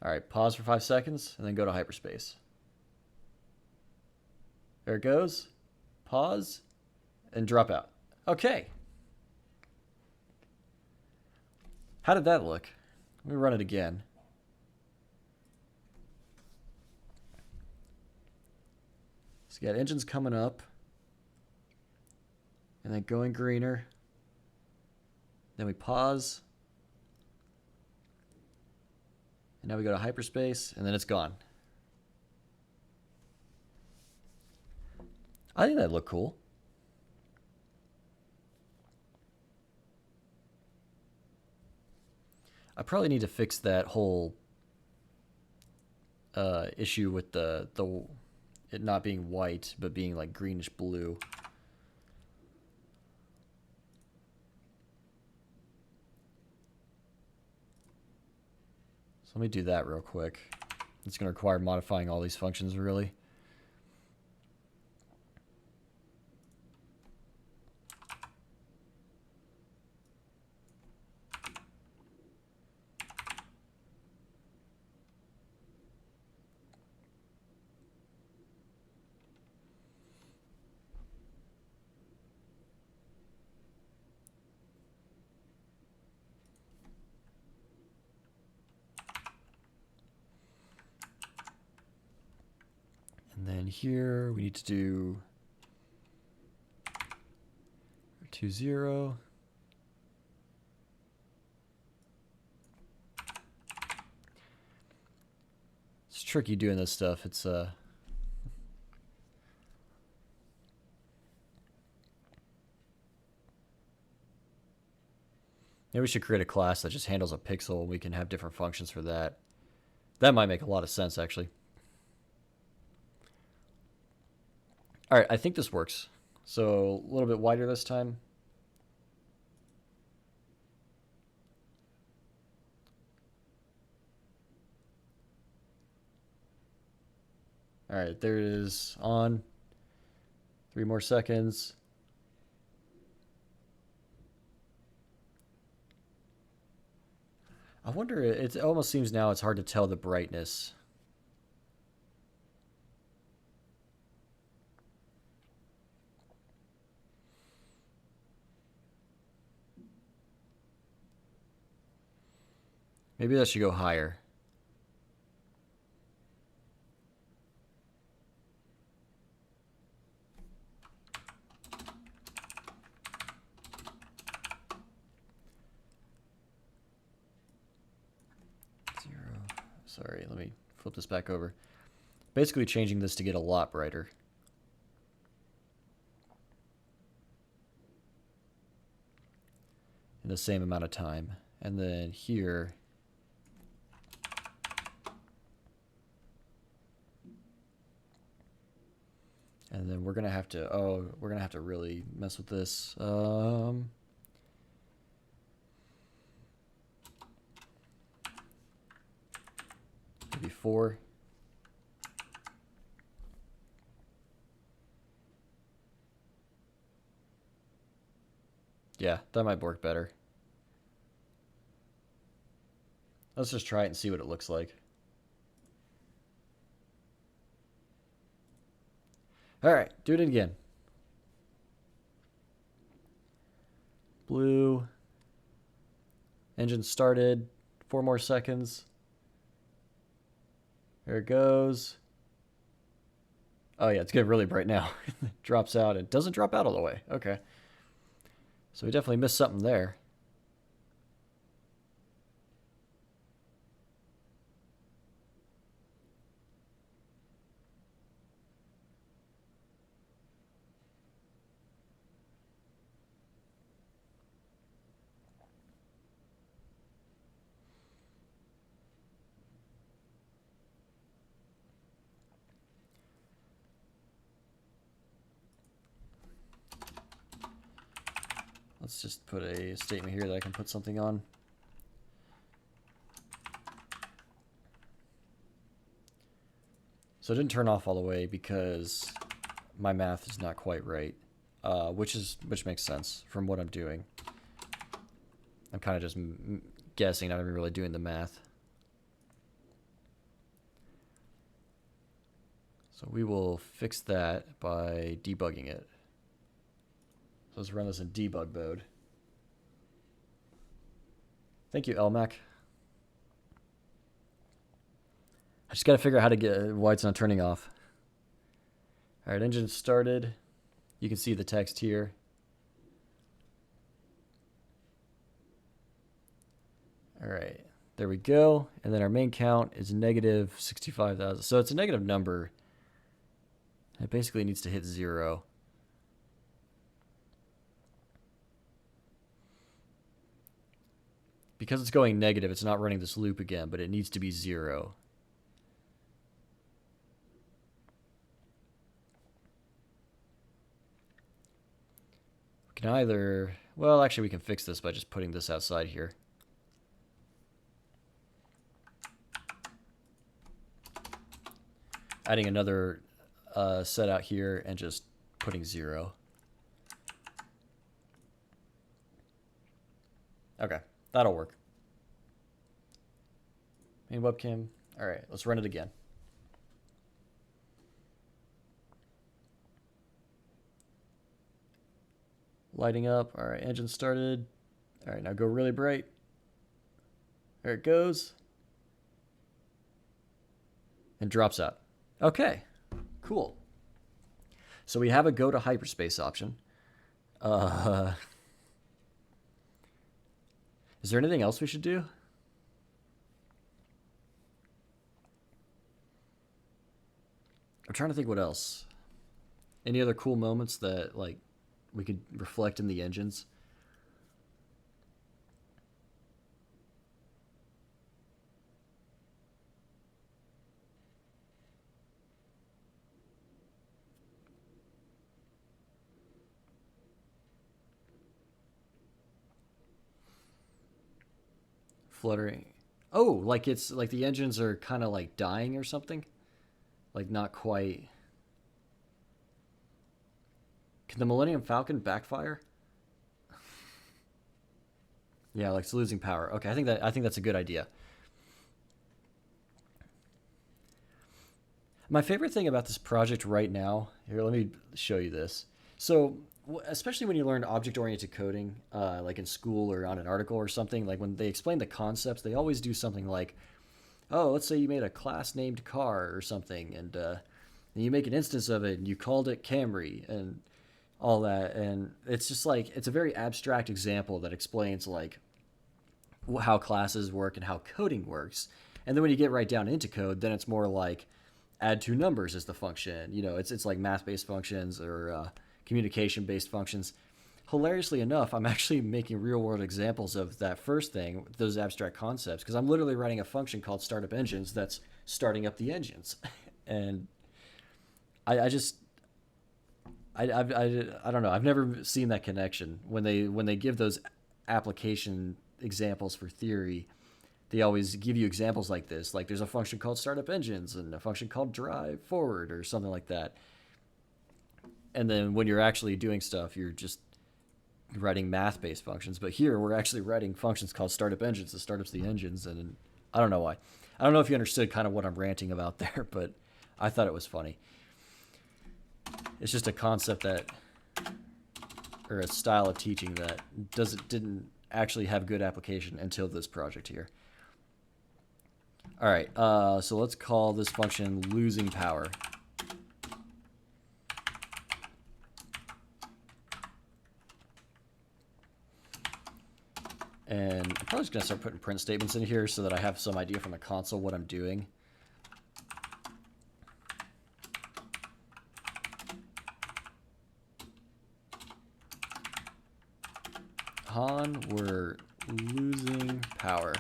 All right, pause for 5 seconds and then go to hyperspace. There it goes. Pause and drop out. Okay. How did that look? Let me run it again. So you got engines coming up. And then going greener. Then we pause. And now we go to hyperspace, and then it's gone. I think that'd look cool. I probably need to fix that whole issue with the it not being white, but being like greenish blue. So let me do that real quick. It's going to require modifying all these functions, really. And then here we need to do 2.0. It's tricky doing this stuff. It's maybe we should create a class that just handles a pixel and we can have different functions for that. That might make a lot of sense, actually. All right, I think this works. So a little bit wider this time. All right, there it is on. 3 more seconds. I wonder, it almost seems now it's hard to tell the brightness. Maybe that should go higher. Sorry, let me flip this back over. Basically changing this to get a lot brighter. In the same amount of time. And then here, and then we're gonna have to really mess with this. Maybe 4. Yeah, that might work better. Let's just try it and see what it looks like. All right, do it again. Blue. Engine started. 4 more seconds. There it goes. Oh yeah, it's getting really bright now. It drops out. It doesn't drop out all the way. Okay. So we definitely missed something there. Let's just put a statement here that I can put something on. So it didn't turn off all the way because my math is not quite right, which makes sense from what I'm doing. I'm kind of just guessing, not even really doing the math. So we will fix that by debugging it. So let's run this in debug mode. Thank you, LMAC. I just got to figure out how to get why it's not turning off. All right, engine started. You can see the text here. All right, there we go. And then our main count is negative 65,000. So it's a negative number. It basically needs to hit 0. Because it's going negative, it's not running this loop again, but it needs to be 0. We can either, well, actually we can fix this by just putting this outside here. Adding another set out here and just putting 0. Okay, that'll work. Main webcam. All right, let's run it again. Lighting up. All right, engine started. All right, now go really bright. There it goes. And drops out. Okay, cool. So we have a go to hyperspace option. Is there anything else we should do? I'm trying to think what else. Any other cool moments that like we could reflect in the engines? Fluttering. Oh, like it's like the engines are kind of like dying or something? Like not quite. Can the Millennium Falcon backfire? Yeah, like it's losing power. Okay, I think that's a good idea. My favorite thing about this project right now, here, let me show you this. So, especially when you learn object-oriented coding, like in school or on an article or something, like when they explain the concepts, they always do something like, oh, let's say you made a class named car or something, and you make an instance of it, and you called it Camry, and all that. And it's just like, it's a very abstract example that explains like how classes work and how coding works. And then when you get right down into code, then it's more like add two numbers as the function. You know, it's like math-based functions or communication-based functions. Hilariously enough, I'm actually making real-world examples of that first thing, those abstract concepts, because I'm literally writing a function called startup engines that's starting up the engines. And I don't know. I've never seen that connection when they give those application examples for theory. They always give you examples like this. Like there's a function called startup engines and a function called drive forward or something like that. And then when you're actually doing stuff, you're just writing math-based functions. But here we're actually writing functions called startup engines that start up the engines. And I don't know why. I don't know if you understood kind of what I'm ranting about there, but I thought it was funny. It's just a concept that, or a style of teaching that didn't actually have good application until this project here. All right, so let's call this function losing power. And I'm probably just going to start putting print statements in here so that I have some idea from the console what I'm doing. Han, we're losing power.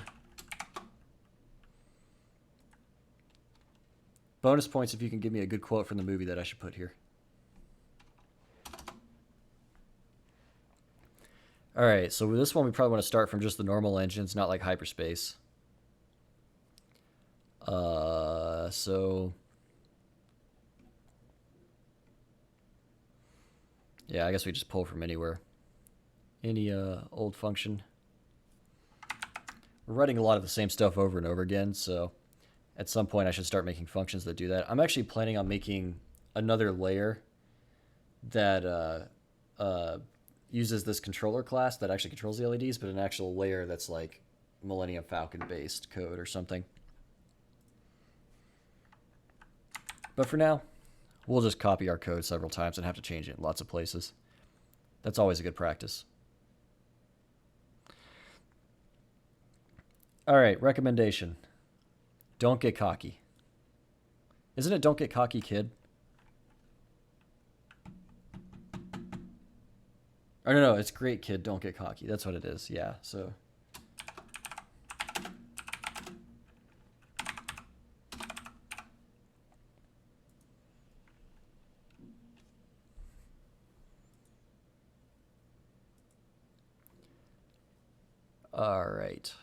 Bonus points if you can give me a good quote from the movie that I should put here. All right, so with this one, we probably want to start from just the normal engines, not like hyperspace. So yeah, I guess we just pull from anywhere. Any old function. We're writing a lot of the same stuff over and over again, so at some point I should start making functions that do that. I'm actually planning on making another layer that uses this controller class that actually controls the LEDs, but an actual layer that's like Millennium Falcon based code or something. But for now, we'll just copy our code several times and have to change it in lots of places. That's always a good practice. All right, recommendation. Don't get cocky. Isn't it don't get cocky, kid? Or no, it's great, kid, don't get cocky. That's what it is, yeah, so... All right.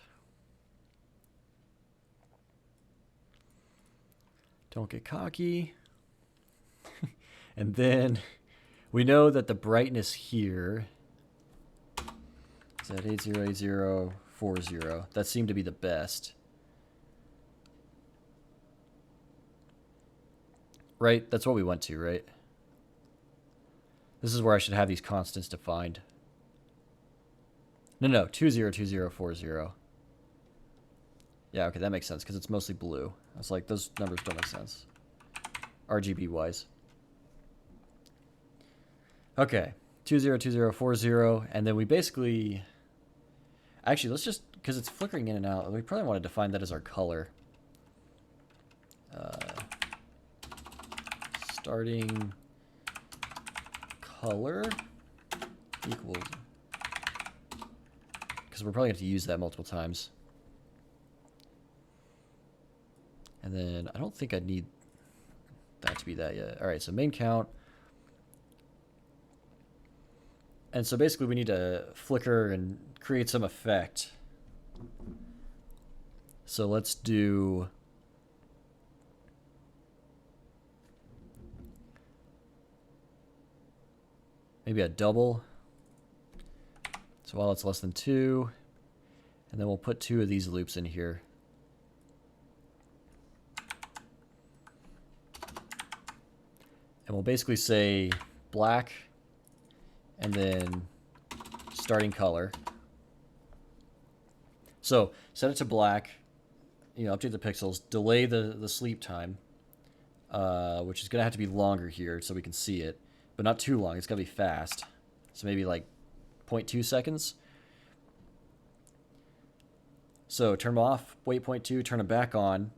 Don't get cocky. And then we know that the brightness here is at 808040. That seemed to be the best. Right? That's what we went to, right? This is where I should have these constants defined. No, 202040. Yeah, okay, that makes sense because it's mostly blue. I was like, those numbers don't make sense. RGB wise. Okay, 202040, and then we basically... Actually, let's just, because it's flickering in and out, we probably want to define that as our color. Starting color equals... Because we're probably going to use that multiple times. And then I don't think I need that to be that yet. All right, so main count. And so basically we need to flicker and create some effect. So let's do... maybe a double. So while it's less than 2, and then we'll put 2 of these loops in here. And we'll basically say black, and then starting color. So set it to black, update the pixels, delay the sleep time, which is going to have to be longer here so we can see it, but not too long. It's going to be fast. So maybe like 0.2 seconds. So turn them off, wait 0.2, turn them back on,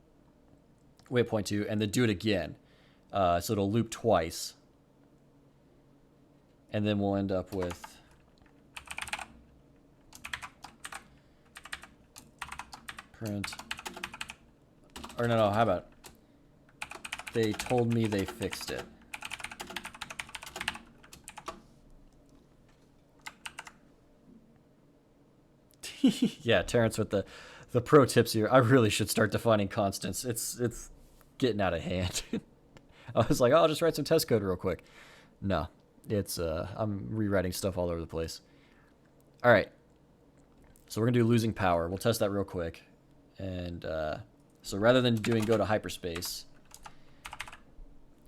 wait 0.2, and then do it again. So it'll loop twice. And then we'll end up with print. Or no, how about they told me they fixed it. Yeah, Terrence with the pro tips here. I really should start defining constants. It's getting out of hand. I was like, oh, I'll just write some test code real quick. No, it's I'm rewriting stuff all over the place. All right, so we're gonna do losing power. We'll test that real quick. And so rather than doing go to hyperspace,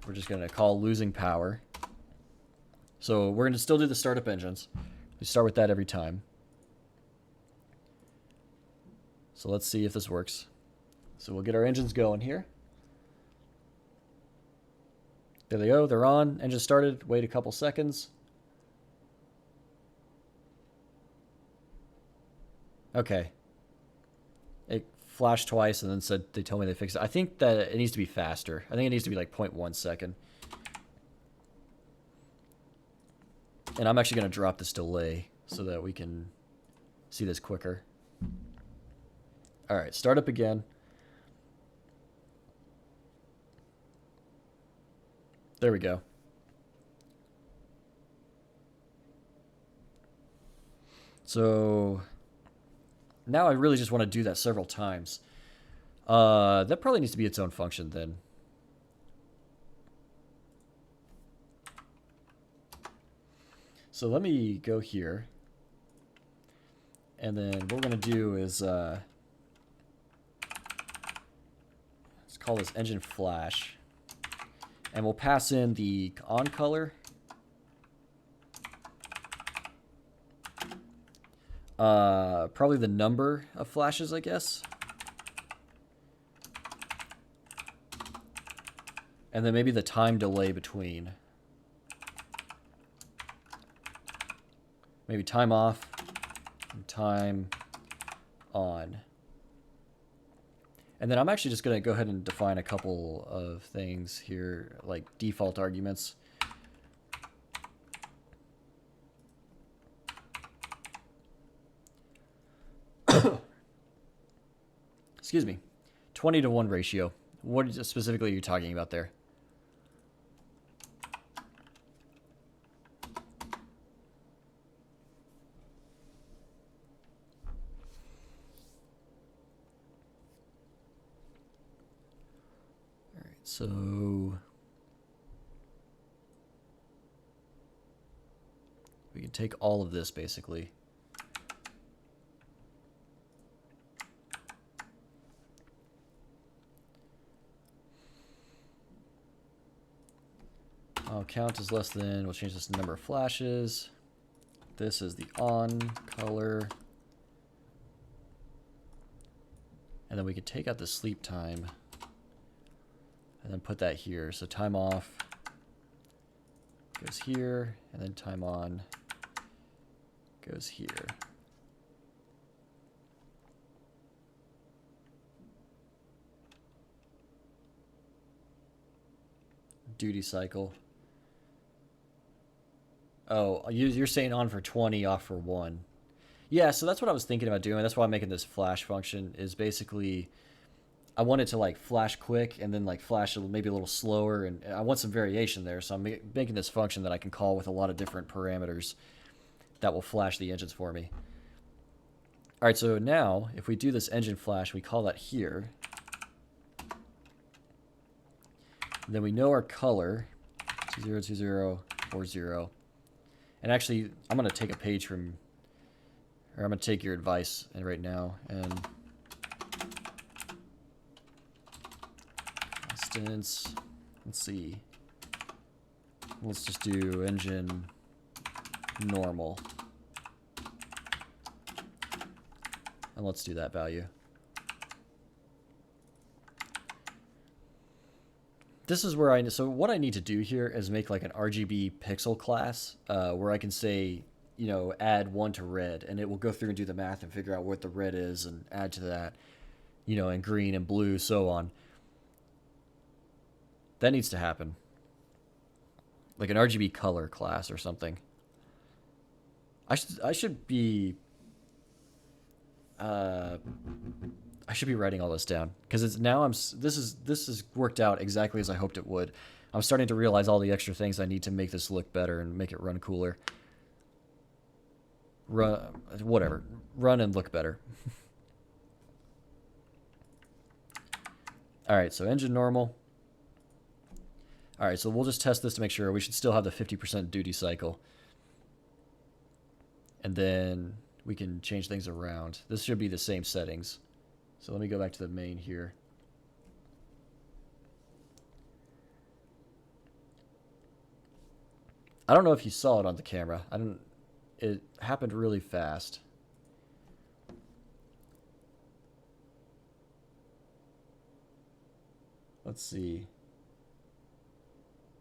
we're just gonna call losing power. So we're gonna still do the startup engines. We start with that every time. So let's see if this works. So we'll get our engines going here. There they go, they're on. Engine started, wait a couple seconds. Okay. It flashed twice and then said they told me they fixed it. I think that it needs to be faster. I think it needs to be like 0.1 second. And I'm actually going to drop this delay so that we can see this quicker. All right, start up again. There we go. So now I really just want to do that several times. That probably needs to be its own function then. So let me go here. And then what we're going to do is let's call this engine flash. And we'll pass in the on color. Probably the number of flashes, I guess. And then maybe the time delay between. Maybe time off and time on. And then I'm actually just going to go ahead and define a couple of things here, like default arguments. Excuse me. 20-to-1 ratio. What specifically are you talking about there? All right, so we can take all of this basically. Count is less than, we'll change this to number of flashes. This is the on color. And then we could take out the sleep time and then put that here. So time off goes here, and then time on goes here. Duty cycle. Oh, you're saying on for 20, off for 1. Yeah, so that's what I was thinking about doing. That's why I'm making this flash function, is basically I want it to like flash quick and then like flash maybe a little slower, and I want some variation there. So I'm making this function that I can call with a lot of different parameters that will flash the engines for me. All right, so now if we do this engine flash, we call that here. And then we know our color, 202040. And actually, I'm going to take a page from, or I'm going to take your advice right now. And instance, let's see. Let's just do engine normal. And let's do that value. This is where so what I need to do here is make like an RGB pixel class where I can say, you know, add 1 to red, and it will go through and do the math and figure out what the red is and add to that, you know, and green and blue, so on. That needs to happen. Like an RGB color class or something. I should be writing all this down, because it's now this is worked out exactly as I hoped it would. I'm starting to realize all the extra things I need to make this look better and make it run cooler. Run and look better. All right, so engine normal. All right, so we'll just test this to make sure. We should still have the 50% duty cycle. And then we can change things around. This should be the same settings. So let me go back to the main here. I don't know if you saw it on the camera. It happened really fast. Let's see.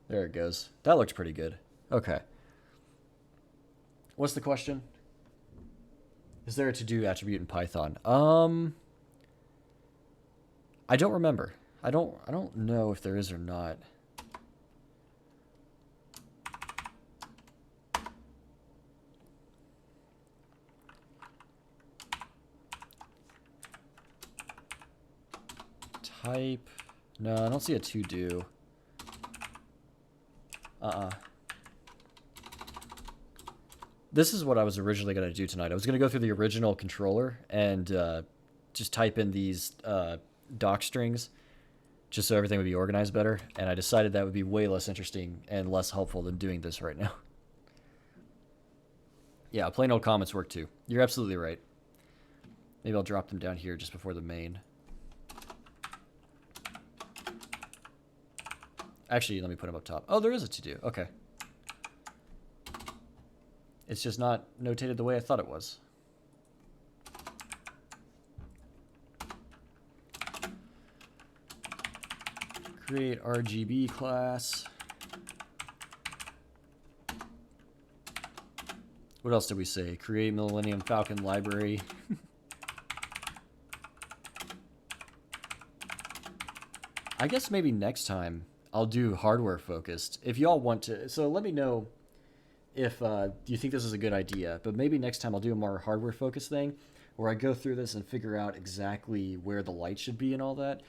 There it goes. That looks pretty good. Okay. What's the question? Is there a to-do attribute in Python? I don't remember. I don't know if there is or not. Type. No, I don't see a to-do. This is what I was originally going to do tonight. I was going to go through the original controller and just type in these doc strings just so everything would be organized better. And I decided that would be way less interesting and less helpful than doing this right now. Yeah, plain old comments work too. You're absolutely right. Maybe I'll drop them down here just before the main. Actually, let me put them up top. Oh, there is a to-do. Okay. It's just not notated the way I thought it was. create RGB class. What else did we say? Create Millennium Falcon library. I guess maybe next time I'll do hardware focused. If y'all want to, so let me know if you think this is a good idea. But maybe next time I'll do a more hardware focused thing where I go through this and figure out exactly where the light should be and all that.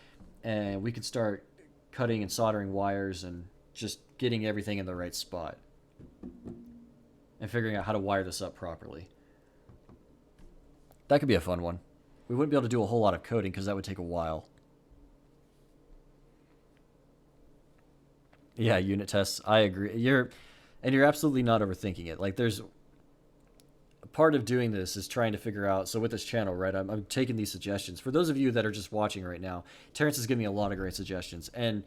And we could start cutting and soldering wires and just getting everything in the right spot. And figuring out how to wire this up properly. That could be a fun one. We wouldn't be able to do a whole lot of coding because that would take a while. Yeah, unit tests. I agree. You're absolutely not overthinking it. Like, there's a part of doing this is trying to figure out. So with this channel, right, I'm taking these suggestions. For those of you that are just watching right now, Terrence is giving me a lot of great suggestions, and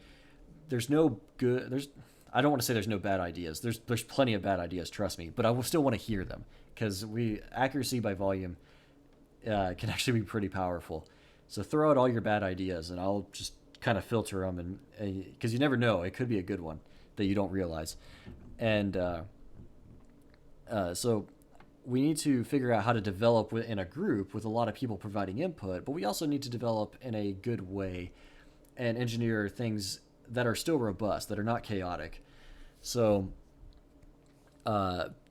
there's no good. I don't want to say there's no bad ideas. There's plenty of bad ideas, trust me. But I will still want to hear them because accuracy by volume can actually be pretty powerful. So throw out all your bad ideas, and I'll just kind of filter them, and because you never know, it could be a good one that you don't realize. And so we need to figure out how to develop in a group with a lot of people providing input, but we also need to develop in a good way and engineer things that are still robust, that are not chaotic. So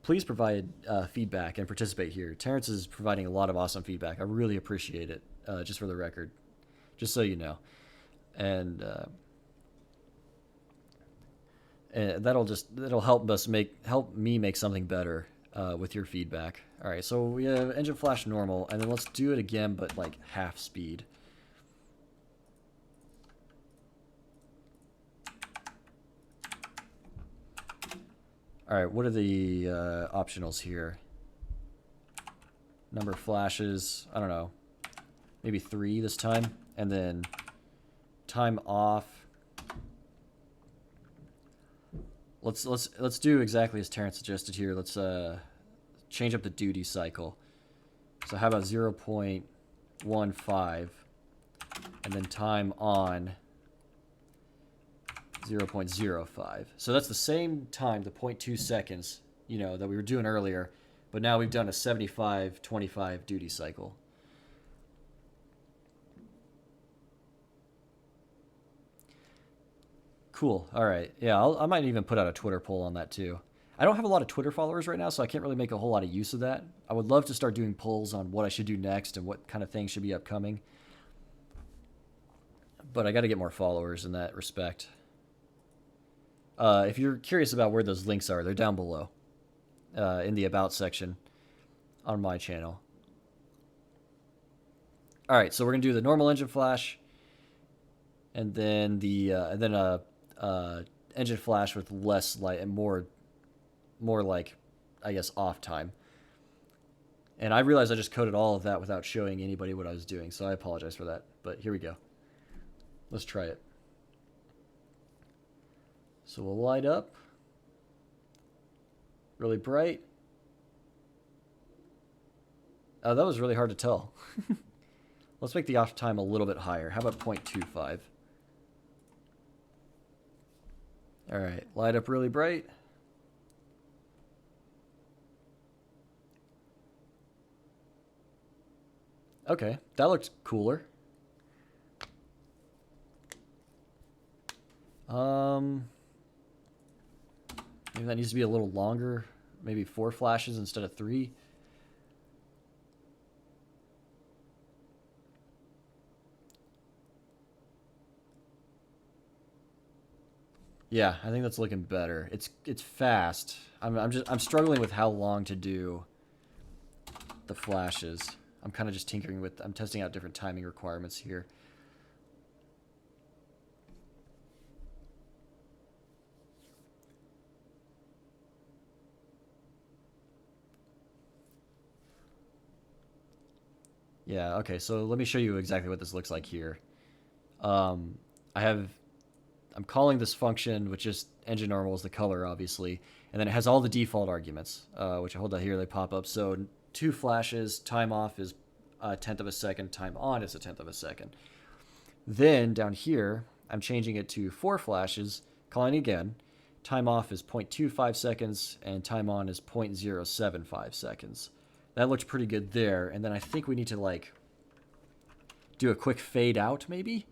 please provide feedback and participate here. Terrence is providing a lot of awesome feedback. I really appreciate it, just for the record, just so you know. And that'll help me make something better with your feedback. All right, so we have engine flash normal, and then let's do it again, but like half speed. All right, what are the optionals here? Number of flashes, I don't know, maybe 3 this time, and then time off. Let's do exactly as Terrence suggested here. Let's change up the duty cycle. So how about 0.15, and then time on 0.05. So that's the same time, the 0.2 seconds, that we were doing earlier, but now we've done a 75-25 duty cycle. Cool. All right. Yeah, I might even put out a Twitter poll on that too. I don't have a lot of Twitter followers right now, so I can't really make a whole lot of use of that. I would love to start doing polls on what I should do next and what kind of things should be upcoming. But I got to get more followers in that respect. If you're curious about where those links are, they're down below in the About section on my channel. All right, so we're going to do the normal engine flash, and then engine flash with less light and more like, I guess, off time. And I realized I just coded all of that without showing anybody what I was doing, so I apologize for that. But here we go. Let's try it. So we'll light up really bright. Oh, that was really hard to tell. Let's make the off time a little bit higher. How about 0.25? All right, light up really bright. Okay, that looks cooler. Maybe that needs to be a little longer. Maybe 4 flashes instead of 3. Yeah, I think that's looking better. It's fast. I'm struggling with how long to do the flashes. I'm kind of just tinkering with. I'm testing out different timing requirements here. Yeah, okay, so let me show you exactly what this looks like here. I'm calling this function, which is engine normal is the color, obviously, and then it has all the default arguments, which I hold out here, they pop up. So 2 flashes, time off is 1/10 of a second, time on is 1/10 of a second. Then down here, I'm changing it to 4 flashes, calling again. Time off is 0.25 seconds, and time on is 0.075 seconds. That looks pretty good there, and then I think we need to, like, do a quick fade out, maybe?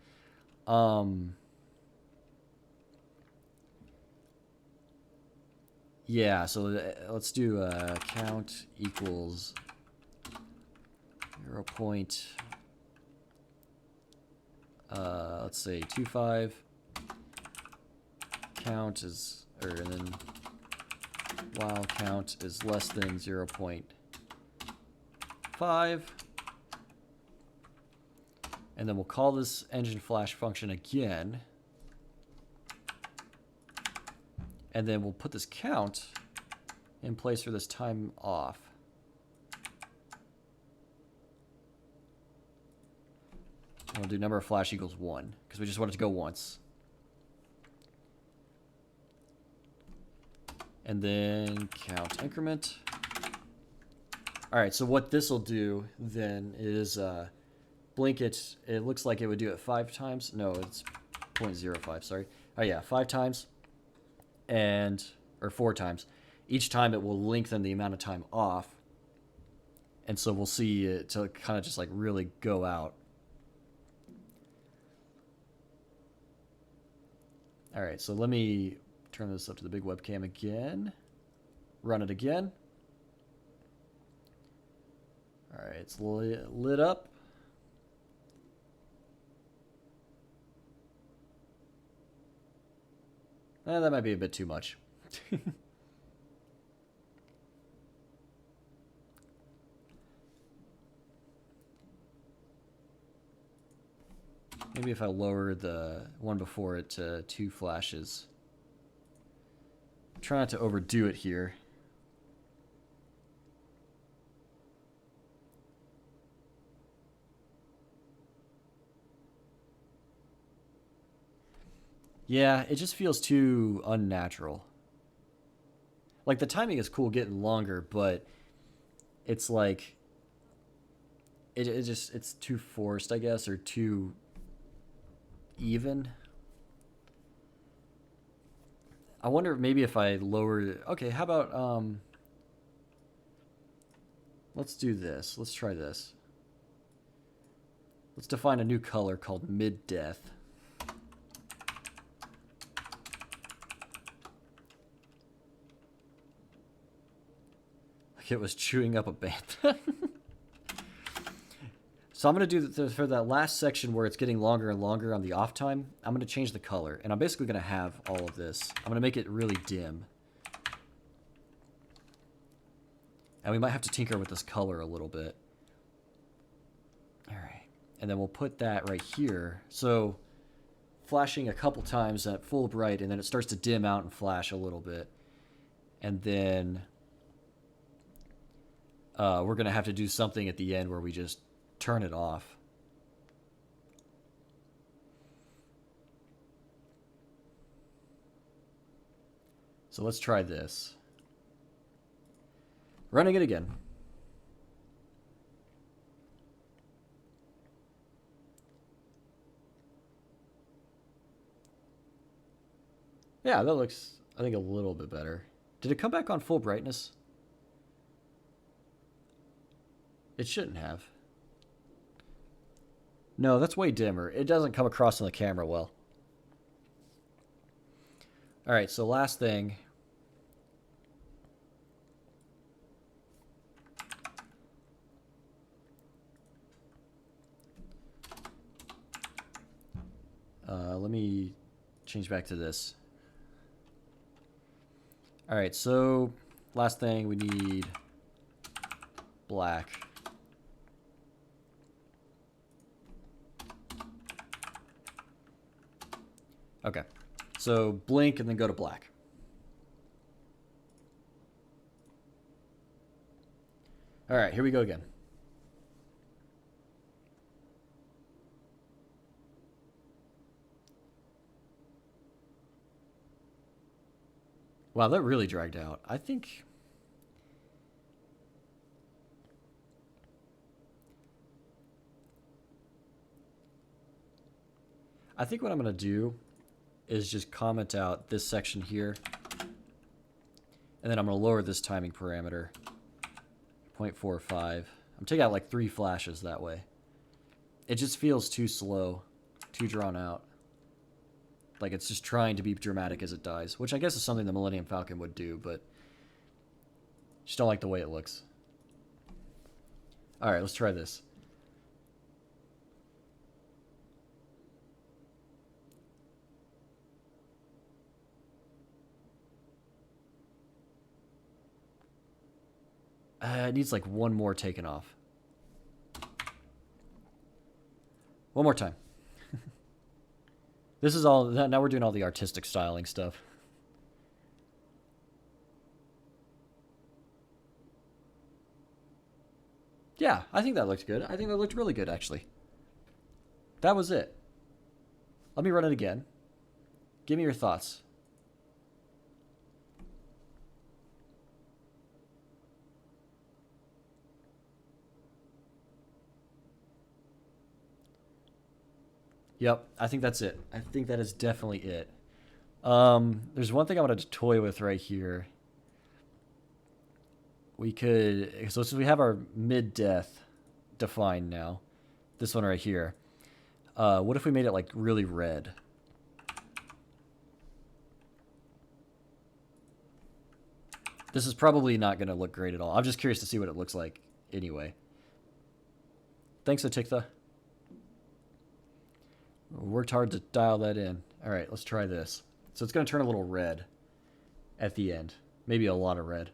Yeah, so let's do count equals 0. Let's say 25. Count is, and then while count is less than 0.5. And then we'll call this engine flash function again. And then we'll put this count in place for this time off. And we'll do number of flash equals 1, because we just want it to go once. And then count increment. All right, so what this will do then is blink it. It looks like it would do it 5 times. No, it's 0.05, sorry. Oh yeah, 5 times. Or 4 times. Each time it will lengthen the amount of time off. And so we'll see it to kind of just like really go out. All right, so let me turn this up to the big webcam again. Run it again. All right, it's lit up. That might be a bit too much. Maybe if I lower the one before it to 2 flashes. Try not to overdo it here. Yeah, it just feels too unnatural. Like, the timing is cool getting longer, but it's like it's too forced, I guess, or too even. I wonder maybe if I lower. Okay, how about let's do this. Let's try this. Let's define a new color called mid-death. Like it was chewing up a bantha. So I'm going to do for that last section where it's getting longer and longer on the off time, I'm going to change the color. And I'm basically going to have all of this. I'm going to make it really dim. And we might have to tinker with this color a little bit. All right. And then we'll put that right here. So flashing a couple times at full bright, and then it starts to dim out and flash a little bit. And then we're going to have to do something at the end where we just turn it off. So let's try this. Running it again. Yeah, that looks, I think, a little bit better. Did it come back on full brightness? It shouldn't have. No, that's way dimmer. It doesn't come across on the camera well. All right, so last thing. Let me change back to this. All right, so last thing, we need black. Okay, so blink and then go to black. All right, here we go again. Wow, that really dragged out. I think... I think what I'm going to do is just comment out this section here. And then I'm going to lower this timing parameter. 0.45. I'm taking out like 3 flashes that way. It just feels too slow, too drawn out. Like it's just trying to be dramatic as it dies, which I guess is something the Millennium Falcon would do, but just don't like the way it looks. Alright, let's try this. It needs like one more taken off. One more time. This is all, now we're doing all the artistic styling stuff. Yeah, I think that looked good. I think that looked really good, actually. That was it. Let me run it again. Give me your thoughts. Yep, I think that's it. I think that is definitely it. There's one thing I wanted to toy with right here. We could, so since we have our mid-death defined now, this one right here, what if we made it like really red? This is probably not going to look great at all. I'm just curious to see what it looks like anyway. Thanks, Atikta. Worked hard to dial that in. All right, let's try this. So it's going to turn a little red at the end. Maybe a lot of red.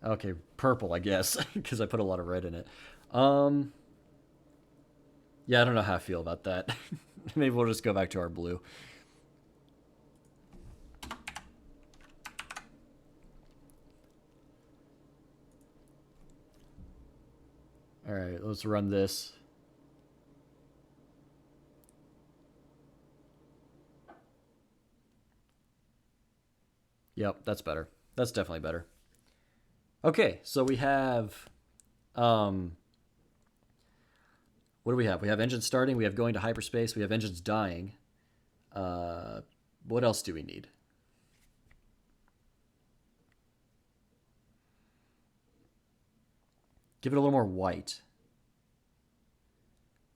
Okay, purple, I guess, because I put a lot of red in it. Yeah, I don't know how I feel about that. Maybe we'll just go back to our blue. All right, let's run this. Yep, that's better. That's definitely better. Okay, so we have, what do we have? We have engines starting, we have going to hyperspace, we have engines dying. What else do we need? Give it a little more white.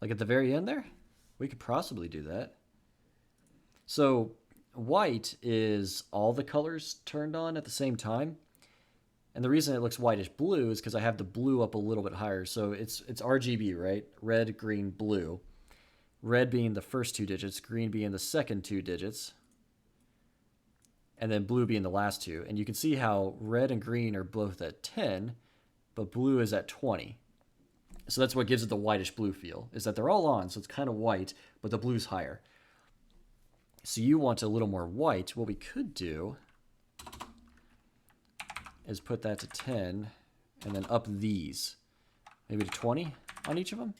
Like at the very end there? We could possibly do that. So white is all the colors turned on at the same time. And the reason it looks whitish blue is because I have the blue up a little bit higher. So it's RGB, right? Red, green, blue. Red being the first 2 digits, green being the second 2 digits, and then blue being the last 2. And you can see how red and green are both at 10, but blue is at 20. So that's what gives it the whitish blue feel, is that they're all on, so it's kind of white, but the blue's higher. So you want a little more white. What we could do is put that to 10 and then up these. Maybe to 20 on each of them.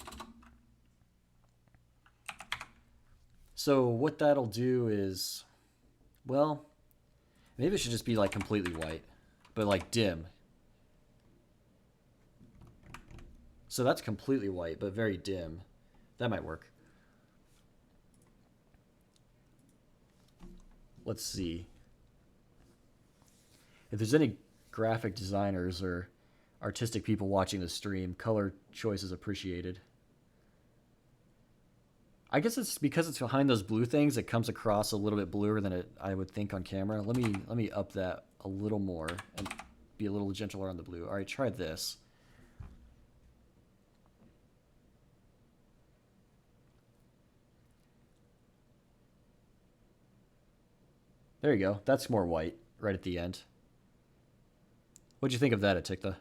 So what that'll do is, well, maybe it should just be like completely white, but like dim. So that's completely white, but very dim. That might work. Let's see. If there's any graphic designers or artistic people watching the stream, color choice is appreciated. I guess it's because it's behind those blue things, it comes across a little bit bluer than I would think on camera. Let me up that a little more and be a little gentler on the blue. All right, try this. There you go. That's more white right at the end. What'd you think of that, Atikta?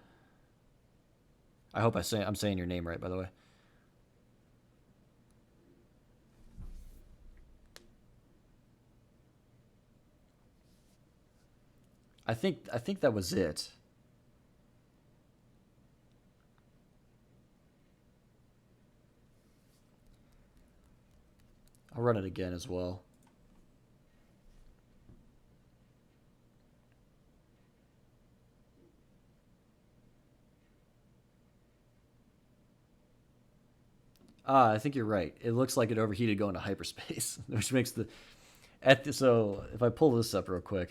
I hope I'm saying your name right, by the way. I think that was it. I'll run it again as well. Ah, I think you're right. It looks like it overheated going to hyperspace, which makes so if I pull this up real quick,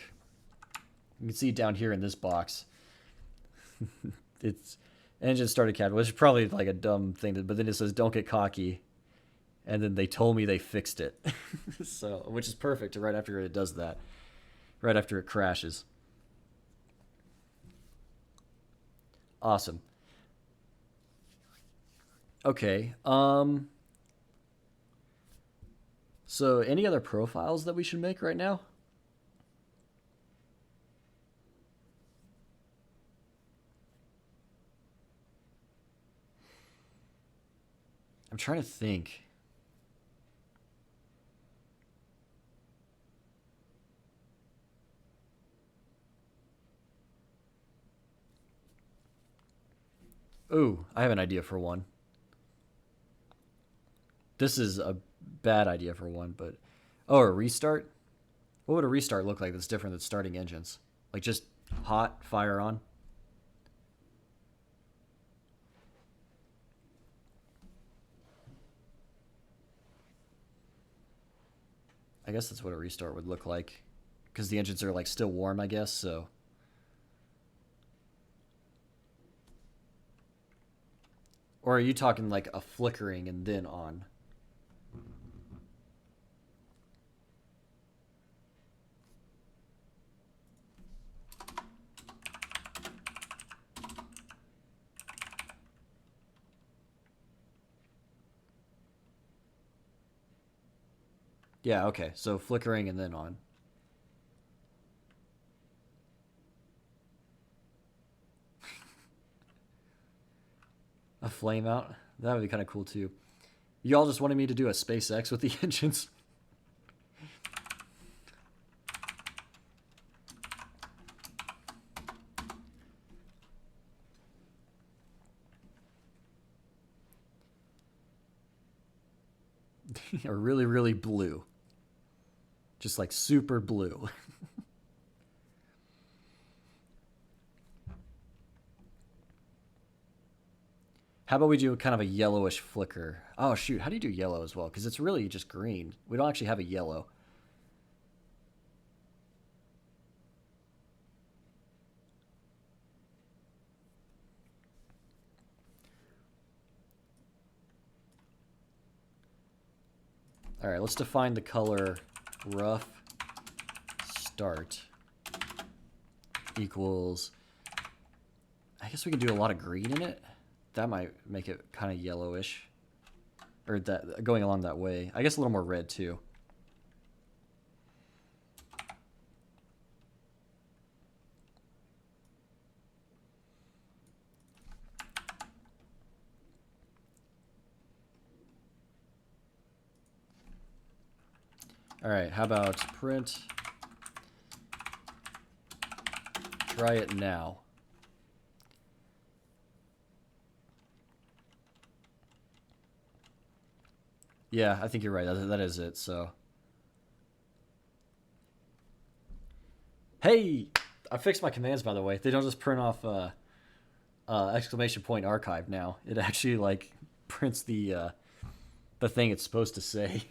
you can see down here in this box, it's engine started captain, which is probably like a dumb thing, but then it says don't get cocky, and then they told me they fixed it, so which is perfect right after it does that, right after it crashes. Awesome. Okay. So any other profiles that we should make right now? I'm trying to think. Ooh, I have an idea for one. This is a bad idea for one, but oh, a restart? What would a restart look like that's different than starting engines? Like just hot, fire on? I guess that's what a restart would look like. Because the engines are like still warm, I guess, so. Or are you talking like a flickering and then on? Yeah, okay. So flickering and then on. A flame out? That would be kind of cool too. Y'all just wanted me to do a SpaceX with the engines? Are really, really blue. Just like super blue. How about we do kind of a yellowish flicker? Oh, shoot. How do you do yellow as well? Because it's really just green. We don't actually have a yellow. All right, let's define the color rough start equals, I guess we can do a lot of green in it. That might make it kind of yellowish, or that going along that way. I guess a little more red too. All right, how about print, try it now. Yeah, I think you're right. That is it, so. Hey! I fixed my commands, by the way. They don't just print off exclamation point archive now. It actually, like, prints the thing it's supposed to say,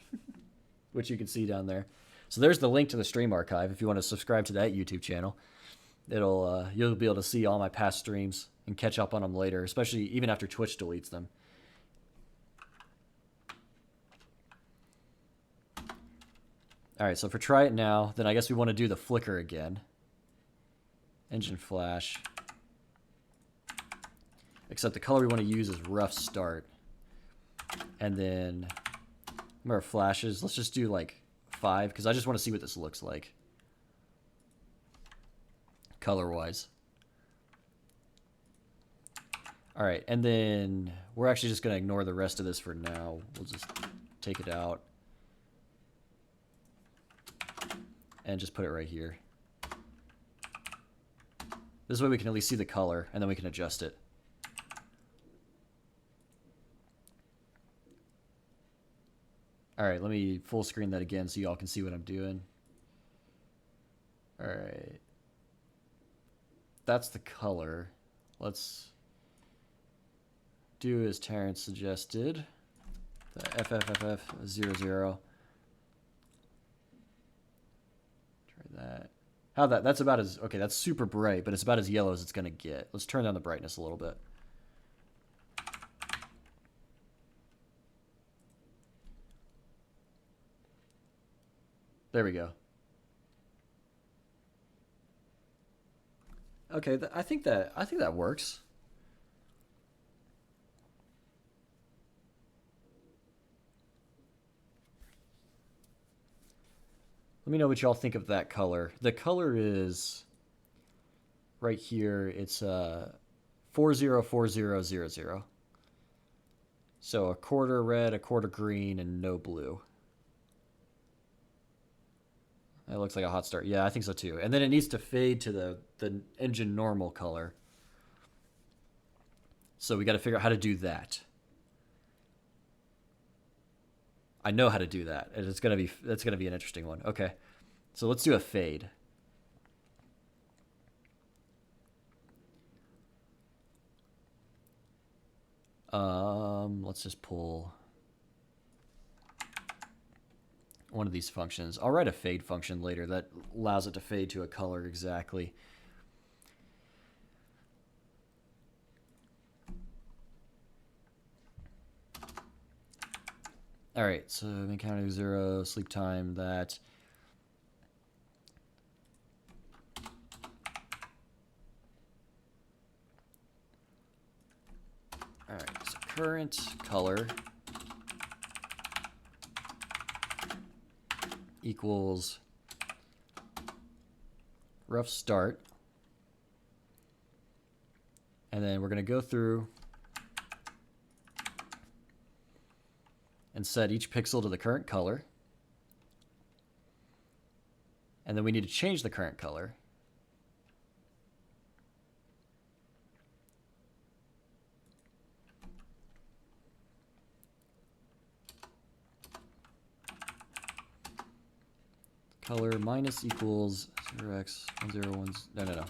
which you can see down there. So there's the link to the stream archive if you want to subscribe to that YouTube channel. You'll be able to see all my past streams and catch up on them later, especially even after Twitch deletes them. All right, so for try it now, then I guess we want to do the flicker again. Engine flash. Except the color we want to use is rough start. And then, remember flashes, let's just do like 5, because I just want to see what this looks like. Color-wise. All right, and then we're actually just going to ignore the rest of this for now. We'll just take it out. And just put it right here. This way we can at least see the color, and then we can adjust it. All right, let me full screen that again so y'all can see what I'm doing. All right. That's the color. Let's do as Terrence suggested. the FFFF00. Try that. That's about as, okay, that's super bright, but it's about as yellow as it's going to get. Let's turn down the brightness a little bit. There we go. Okay, I think that works. Let me know what y'all think of that color. The color is right here. It's 404000. So a quarter red, a quarter green, and no blue. That looks like a hot start. Yeah, I think so too. And then it needs to fade to the engine normal color. So we got to figure out how to do that. I know how to do that. And that's gonna be an interesting one. Okay. So let's do a fade. Let's just pull one of these functions. I'll write a fade function later that allows it to fade to a color exactly. All right, so main counting 0, sleep time, that. All right, so current color equals rough start. And then we're going to go through and set each pixel to the current color. And then we need to change the current color. Color minus equals 0x 101, no,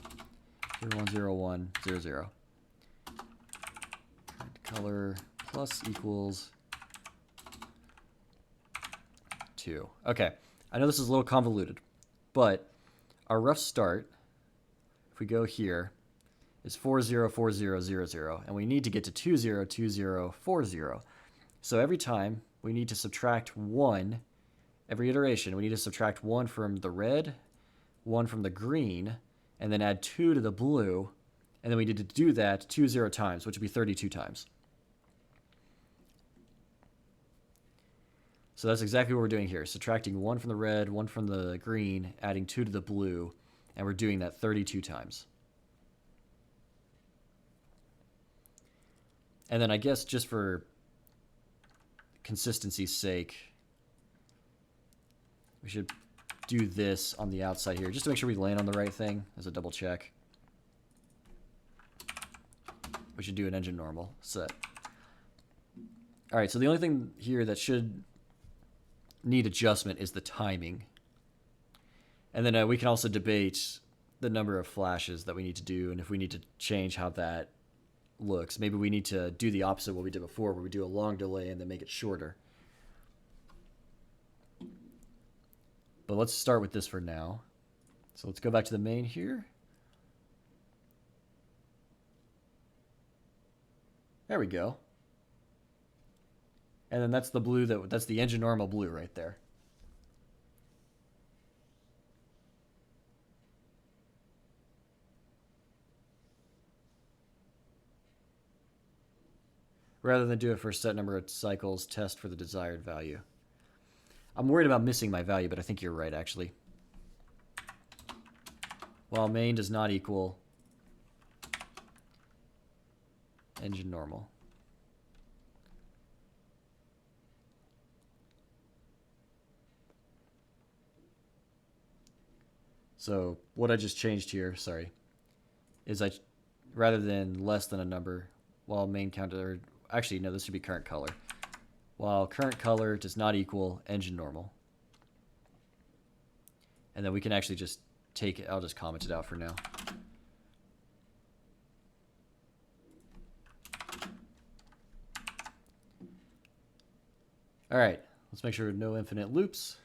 0101 00. Current color plus equals 2. Okay, I know this is a little convoluted, but our rough start, if we go here, is 404000, and we need to get to 202040. So every time we need to subtract 1, every iteration we need to subtract 1 from the red, 1 from the green, and then add 2 to the blue, and then we need to do that 20 times, which would be 32 times. So that's exactly what we're doing here. Subtracting 1 from the red, 1 from the green, adding 2 to the blue, and we're doing that 32 times. And then I guess just for consistency's sake, we should do this on the outside here, just to make sure we land on the right thing as a double check. We should do an engine normal set. All right, so the only thing here that should need adjustment is the timing. And then we can also debate the number of flashes that we need to do and if we need to change how that looks. Maybe we need to do the opposite of what we did before, where we do a long delay and then make it shorter. But let's start with this for now. So let's go back to the main here. There we go. And then that's the blue, that's the engine normal blue right there. Rather than do it for a set number of cycles, test for the desired value. I'm worried about missing my value, but I think you're right, actually. While main does not equal engine normal. So what I just changed here, sorry, is rather than less than a number, while main counter, actually no, this should be current color. While current color does not equal engine normal. And then we can actually just take it, I'll just comment it out for now. All right, let's make sure no infinite loops.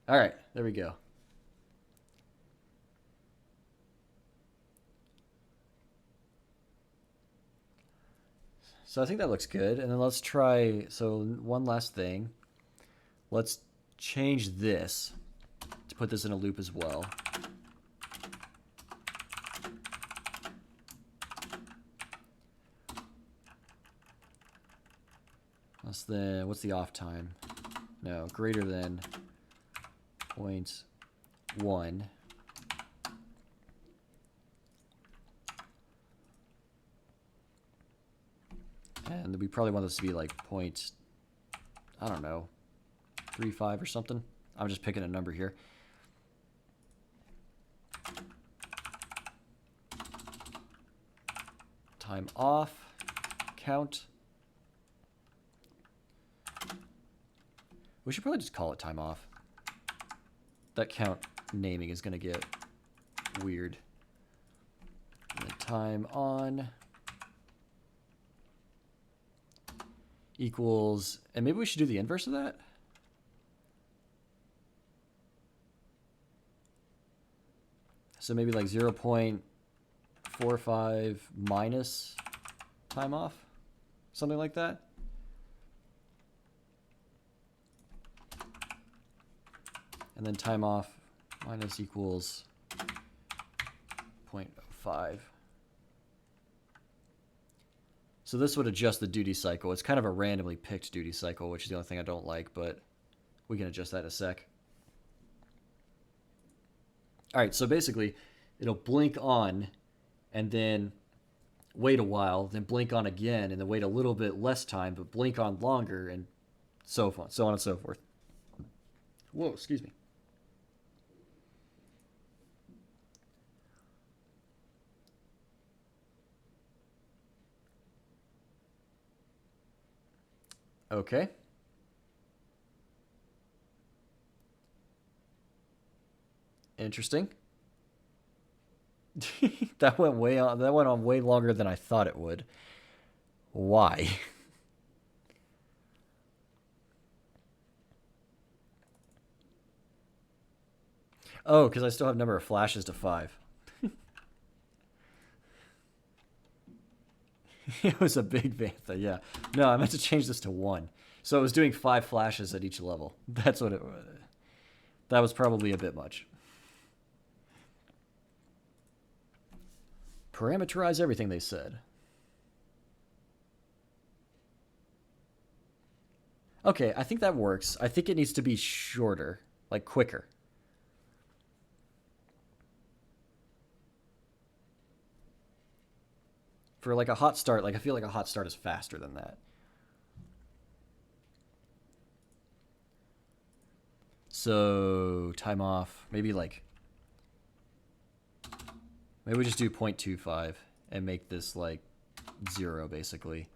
All right, there we go. So I think that looks good. And then let's try, so one last thing. Let's change this to put this in a loop as well. What's the off time? No, greater than 0.1. And we probably want this to be like I don't know, 3.5 or something. I'm just picking a number here. Time off, count. We should probably just call it time off. That count naming is going to get weird. And then time on equals, and maybe we should do the inverse of that. So maybe like 0.45 minus time off, something like that. And then time off minus equals 0.5. So this would adjust the duty cycle. It's kind of a randomly picked duty cycle, which is the only thing I don't like, but we can adjust that in a sec. All right, so basically it'll blink on and then wait a while, then blink on again, and then wait a little bit less time, but blink on longer, and so on and so forth. Whoa, excuse me. Okay. Interesting. That went on way longer than I thought it would. Why? Oh, because I still have number of flashes to 5. It was a big bantha, yeah. No, I meant to change this to 1. So it was doing 5 flashes at each level. That's what it was. That was probably a bit much. Parameterize everything, they said. Okay, I think that works. I think it needs to be shorter, like quicker. For like a hot start, like I feel like a hot start is faster than that. So time off, maybe we just do 0.25 and make this like 0 basically.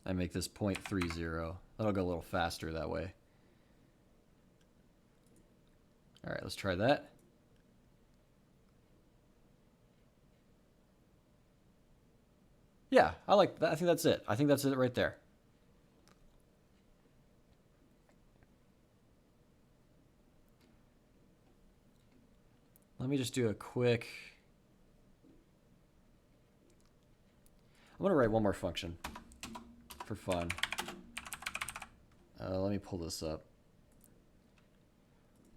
And make this 0.30. That'll go a little faster that way. All right, let's try that. Yeah, I like that. I think that's it. I think that's it right there. Let me just do a quick... I'm going to write one more function for fun. Let me pull this up.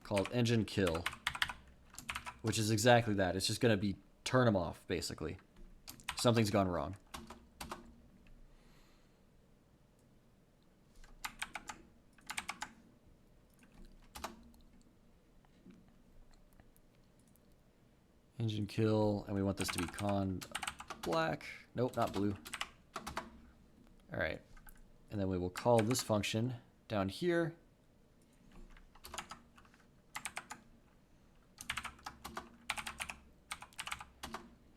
Called engine kill, which is exactly that. It's just going to be turn them off, basically. Something's gone wrong. Engine kill, and we want this to be con black. Nope, not blue. All right. And then we will call this function down here.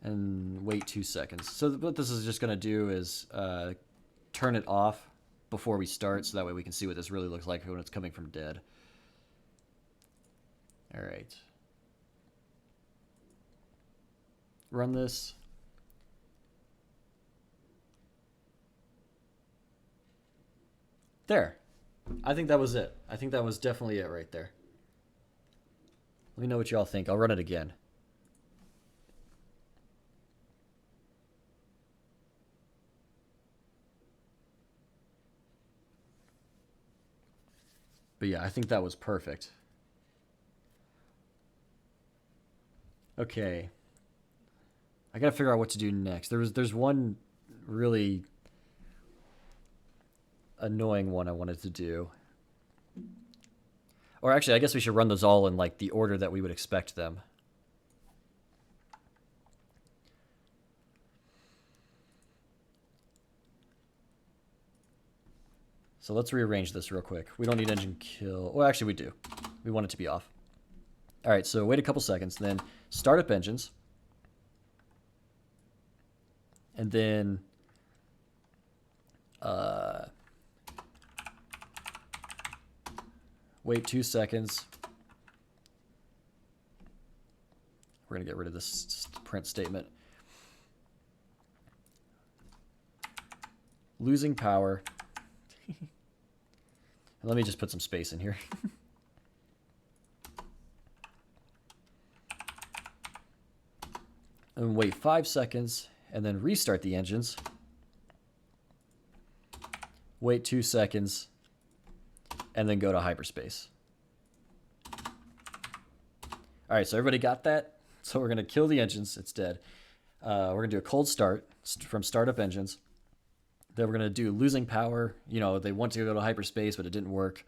And wait 2 seconds. So what this is just going to do is turn it off before we start, so that way we can see what this really looks like when it's coming from dead. All right. run this. There. I think that was it. I think that was definitely it right there. Let me know what y'all think. I'll run it again. But yeah, I think that was perfect. Okay. I gotta figure out what to do next. There's one really annoying one I wanted to do. Or actually, I guess we should run those all in like the order that we would expect them. So let's rearrange this real quick. We don't need engine kill. Well, actually we do. We want it to be off. All right, so wait a couple seconds, then start up engines. And then wait 2 seconds. We're going to get rid of this print statement. Losing power. Let me just put some space in here. And wait 5 seconds, and then restart the engines. Wait 2 seconds, and then go to hyperspace. All right, so everybody got that? So we're going to kill the engines. It's dead. We're going to do a cold start from startup engines. Then we're going to do losing power. You know, they want to go to hyperspace, but it didn't work.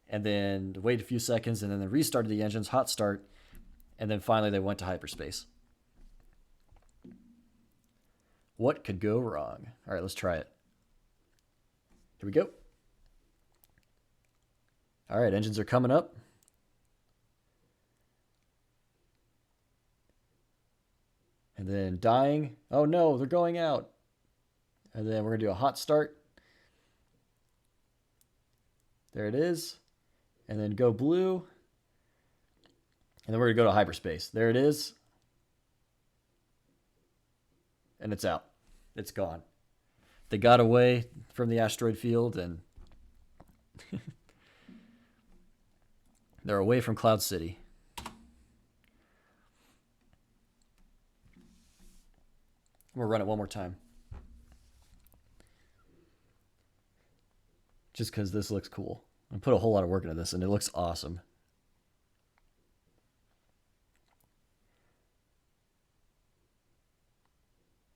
And then wait a few seconds, and then they restarted the engines, hot start. And then finally they went to hyperspace. What could go wrong? All right, let's try it. Here we go. All right, engines are coming up. And then dying. Oh no, they're going out. And then we're going to do a hot start. There it is. And then go blue. And then we're going to go to hyperspace. There it is. And it's out. It's gone. They got away from the asteroid field and they're away from Cloud City. We'll run it one more time. Just because this looks cool. I put a whole lot of work into this and it looks awesome.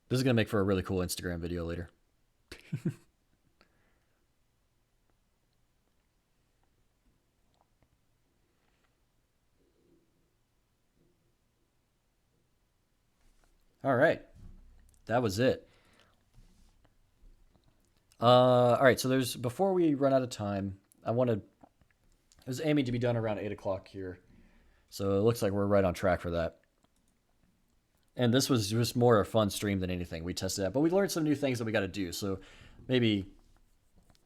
This is going to make for a really cool Instagram video later. All right. That was it. All right, so before we run out of time, I was aiming to be done around 8 o'clock here. So it looks like we're right on track for that. And this was just more a fun stream than anything. We tested that, but we learned some new things that we got to do. So maybe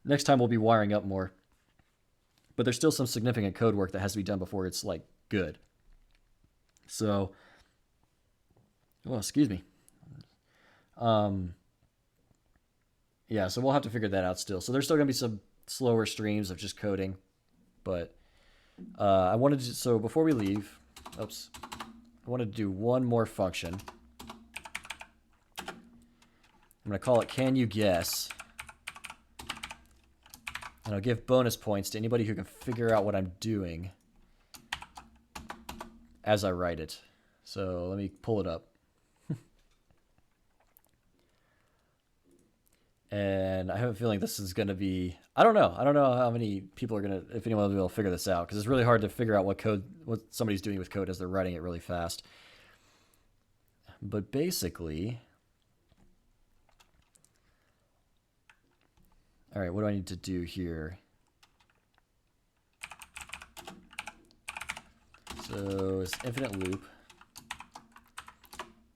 next time we'll be wiring up more. But there's still some significant code work that has to be done before it's like good. So, oh, excuse me. Yeah, so we'll have to figure that out still. So there's still gonna be some slower streams of just coding, but I wanted to. So before we leave, oops. I want to do one more function. I'm going to call it Can You Guess? And I'll give bonus points to anybody who can figure out what I'm doing as I write it. So let me pull it up. And I have a feeling this is going to be, I don't know how many people are going to, if anyone will be able to figure this out, because it's really hard to figure out what somebody's doing with code as they're writing it really fast. But basically, all right, what do I need to do here? So it's infinite loop.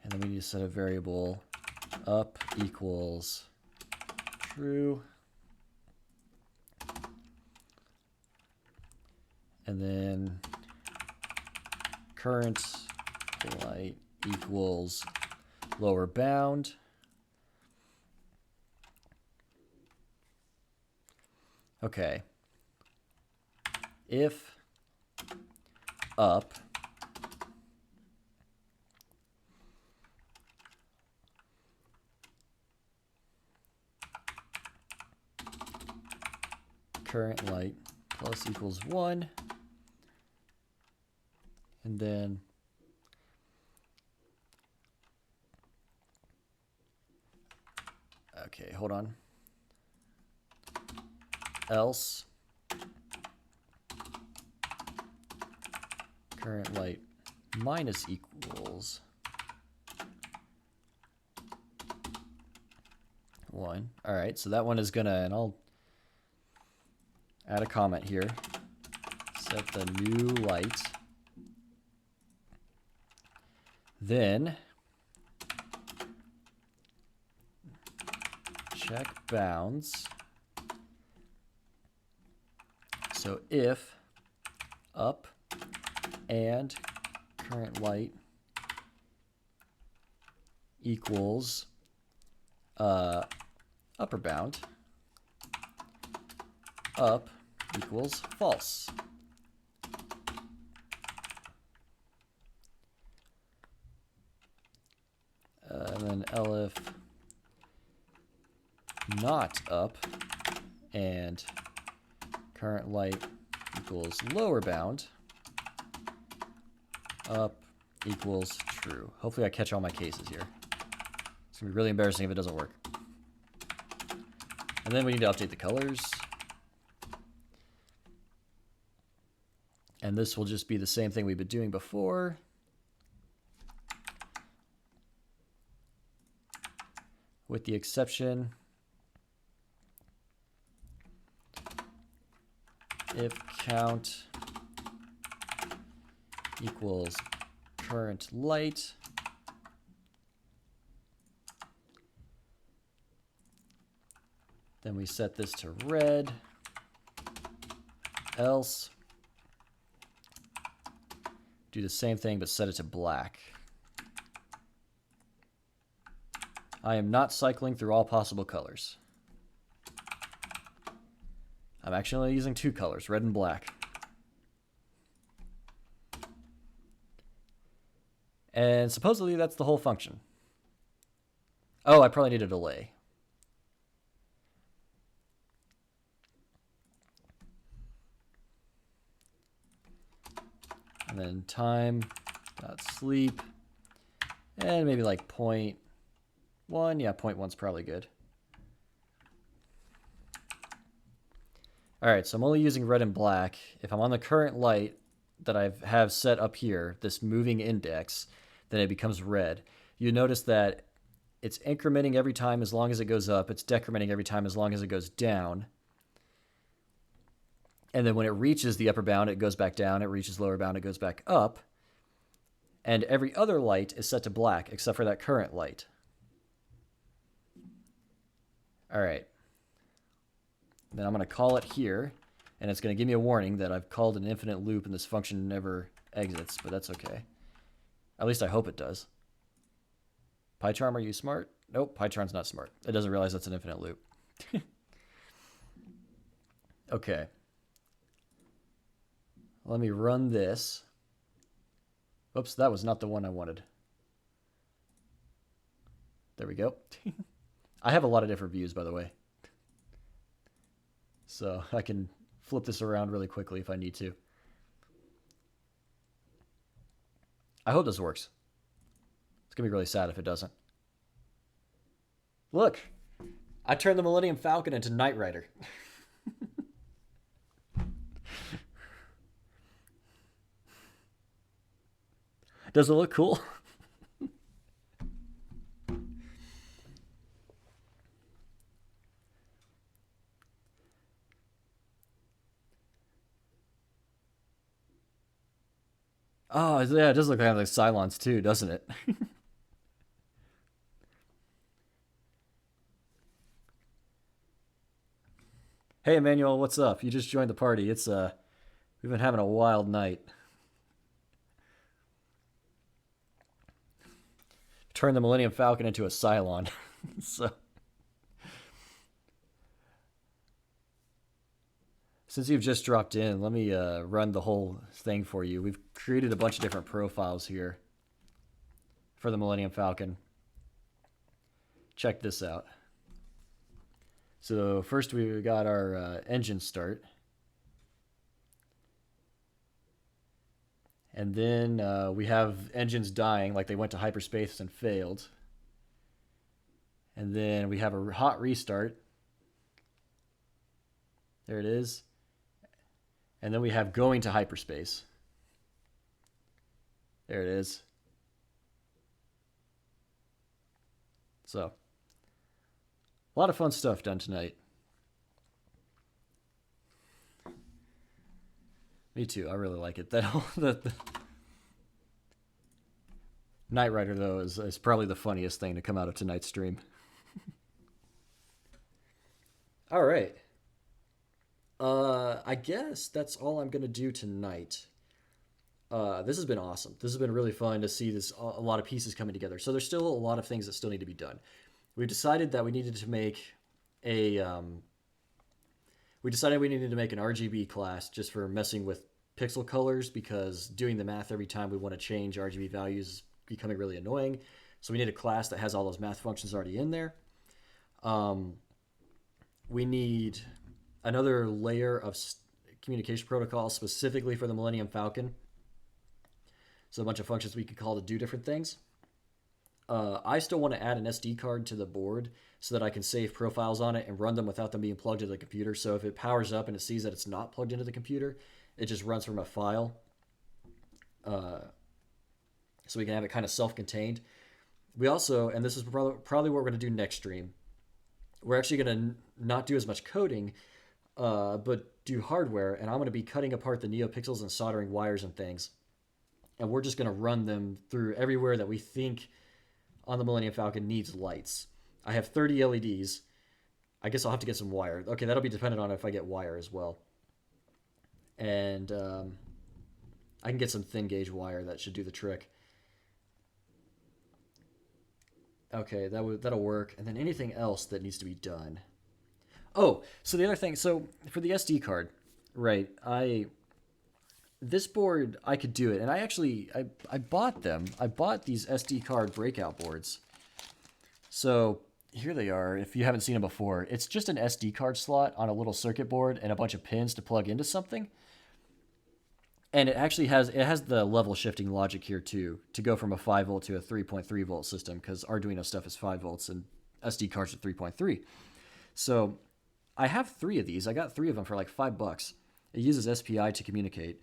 And then we need to set a variable up equals true. And then current light equals lower bound. Okay. If up current light plus equals 1, and then okay, hold on. Else current light minus equals 1. All right, so that one is gonna, and I'll add a comment here. Set the new light. Then check bounds. So if up and current light equals upper bound, up equals false. And then elif not up and current light equals lower bound, up equals true. Hopefully I catch all my cases here. It's gonna be really embarrassing if it doesn't work. And then we need to update the colors. And this will just be the same thing we've been doing before. With the exception if count equals current light, then we set this to red, else do the same thing but set it to black. I am not cycling through all possible colors. I'm actually only using 2 colors, red and black. And supposedly that's the whole function. Oh, I probably need a delay. And then time.sleep. And maybe like 0.1. Yeah, 0.1's probably good. All right, so I'm only using red and black. If I'm on the current light that I have set up here, this moving index, then it becomes red. You notice that it's incrementing every time as long as it goes up. It's decrementing every time as long as it goes down. And then when it reaches the upper bound, it goes back down. It reaches lower bound, it goes back up. And every other light is set to black except for that current light. All right. Then I'm going to call it here, and it's going to give me a warning that I've called an infinite loop and this function never exits, but that's okay. At least I hope it does. PyCharm, are you smart? Nope, PyCharm's not smart. It doesn't realize that's an infinite loop. Okay. Let me run this. Oops, that was not the one I wanted. There we go. I have a lot of different views, by the way. So I can flip this around really quickly if I need to. I hope this works. It's going to be really sad if it doesn't. Look, I turned the Millennium Falcon into Knight Rider. Does it look cool? Oh, yeah, it does look kind of like Cylons too, doesn't it? Hey, Emmanuel, what's up? You just joined the party. It's we've been having a wild night. turn the Millennium Falcon into a Cylon. So, since you've just dropped in, let me run the whole thing for you. We've created a bunch of different profiles here for the Millennium Falcon. Check this out. So first we got our engine start. And then we have engines dying, like they went to hyperspace and failed. And then we have a hot restart. There it is. And then we have going to hyperspace. There it is. So, a lot of fun stuff done tonight. Me too. I really like it. That whole the Knight Rider though is probably the funniest thing to come out of tonight's stream. All right. I guess that's all I'm gonna do tonight. This has been awesome. This has been really fun to see a lot of pieces coming together. So there's still a lot of things that still need to be done. We decided that we needed to make an RGB class just for messing with pixel colors, because doing the math every time we want to change RGB values is becoming really annoying. So we need a class that has all those math functions already in there. We need another layer of communication protocol specifically for the Millennium Falcon. So a bunch of functions we could call to do different things. I still want to add an SD card to the board so that I can save profiles on it and run them without them being plugged into the computer. So if it powers up and it sees that it's not plugged into the computer, it just runs from a file. So we can have it kind of self-contained. We also, and this is probably what we're going to do next stream, we're actually going to not do as much coding, but do hardware. And I'm going to be cutting apart the NeoPixels and soldering wires and things. And we're just going to run them through everywhere that we think on the Millennium Falcon needs lights. I have 30 LEDs. I guess I'll have to get some wire. Okay, that'll be dependent on if I get wire as well. And I can get some thin gauge wire that should do the trick. Okay, that'll work. And then anything else that needs to be done. Oh, so the other thing, so for the SD card, right, this board, I could do it. And I bought them. I bought these SD card breakout boards. So here they are. If you haven't seen them before, it's just an SD card slot on a little circuit board and a bunch of pins to plug into something. And it actually has the level shifting logic here too, to go from a 5 volt to a 3.3 volt system, because Arduino stuff is 5 volts and SD cards are 3.3. So I have 3 of these. I got 3 of them for like $5. It uses SPI to communicate.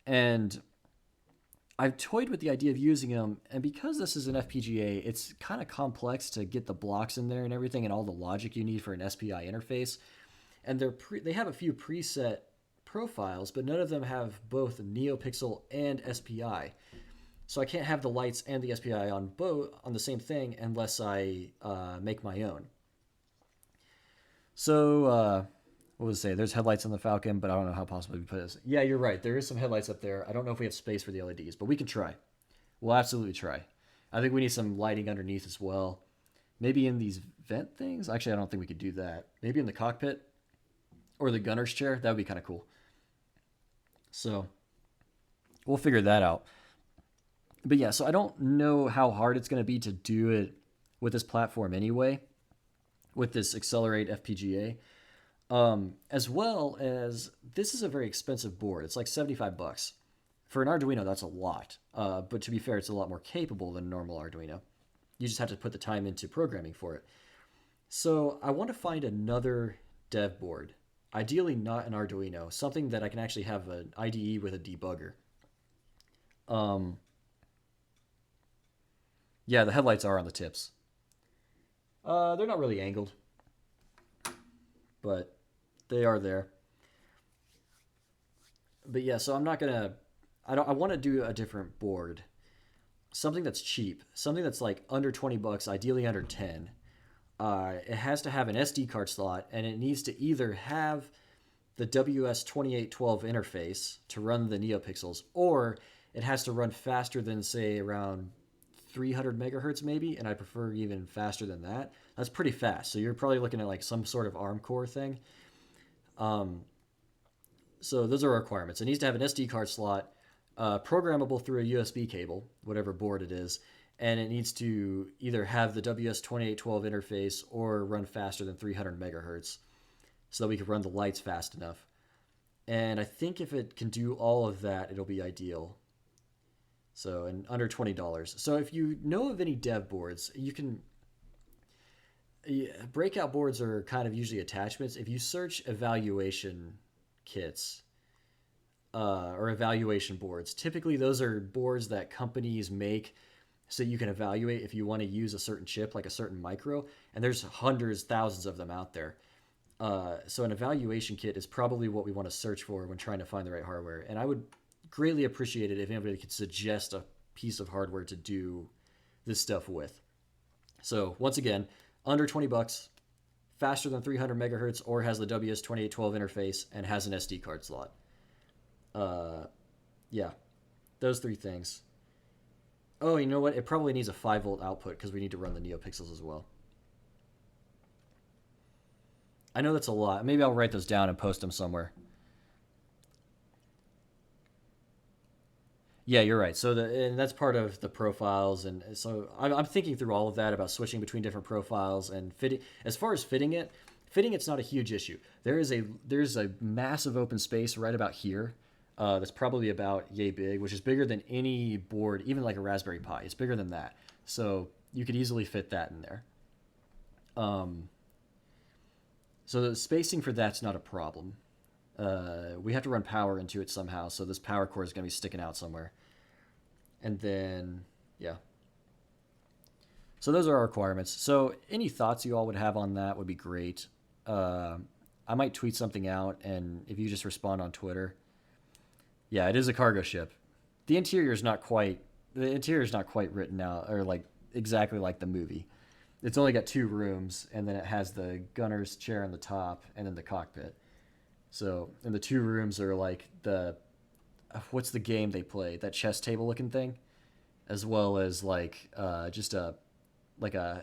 And I've toyed with the idea of using them, and because this is an FPGA, it's kind of complex to get the blocks in there and everything and all the logic you need for an SPI interface. And they have a few preset profiles, but none of them have both NeoPixel and SPI. So I can't have the lights and the SPI on the same thing unless I make my own. So what was I say? There's headlights on the Falcon, but I don't know how possibly we put this. Yeah, you're right. There is some headlights up there. I don't know if we have space for the LEDs, but we can try. We'll absolutely try. I think we need some lighting underneath as well. Maybe in these vent things. Actually, I don't think we could do that. Maybe in the cockpit or the gunner's chair. That would be kind of cool. So we'll figure that out. But yeah, so I don't know how hard it's going to be to do it with this platform anyway, with this Accelerate FPGA. As well as this is a very expensive board. It's like $75. For an Arduino, that's a lot. But to be fair, it's a lot more capable than a normal Arduino. You just have to put the time into programming for it. So I want to find another dev board. Ideally not an Arduino, something that I can actually have an IDE with a debugger. Yeah, the headlights are on the tips. They're not really angled, but they are there. But yeah, so I'm not gonna. I want to do a different board, something that's cheap, something that's like under $20, ideally under 10. It has to have an SD card slot, and it needs to either have the WS2812 interface to run the NeoPixels, or it has to run faster than, say, around 300 megahertz maybe, and I prefer even faster than that. That's pretty fast. So you're probably looking at like some sort of ARM core thing. Um, so those are requirements. It needs to have an SD card slot, programmable through a USB cable, whatever board it is, and it needs to either have the WS2812 interface or run faster than 300 megahertz, so that we can run the lights fast enough. And I think if it can do all of that, it'll be ideal. So, and under $20. So if you know of any dev boards, you can. Yeah, breakout boards are kind of usually attachments. If you search evaluation kits or evaluation boards, typically those are boards that companies make so you can evaluate if you want to use a certain chip, like a certain micro. And there's hundreds, thousands of them out there. So an evaluation kit is probably what we want to search for when trying to find the right hardware. And I would greatly appreciate it if anybody could suggest a piece of hardware to do this stuff with. So once again, under $20, faster than 300 megahertz, or has the WS2812 interface and has an SD card slot. Yeah, those three things. Oh, you know what? It probably needs a 5-volt output because we need to run the NeoPixels as well. I know that's a lot. Maybe I'll write those down and post them somewhere. Yeah, you're right. So and that's part of the profiles, and so I'm thinking through all of that about switching between different profiles and fitting. As far as fitting it's not a huge issue. There's a massive open space right about here. That's probably about yay big, which is bigger than any board, even like a Raspberry Pi. It's bigger than that, so you could easily fit that in there. So the spacing for that's not a problem. We have to run power into it somehow, so this power cord is going to be sticking out somewhere. And then, yeah. So those are our requirements. So any thoughts you all would have on that would be great. I might tweet something out, and if you just respond on Twitter. Yeah, it is a cargo ship. The interior is not quite written out, or like exactly like the movie. It's only got 2 rooms, and then it has the gunner's chair on the top, and then the cockpit. So, and the 2 rooms are like what's the game they play? That chess table looking thing, as well as like just a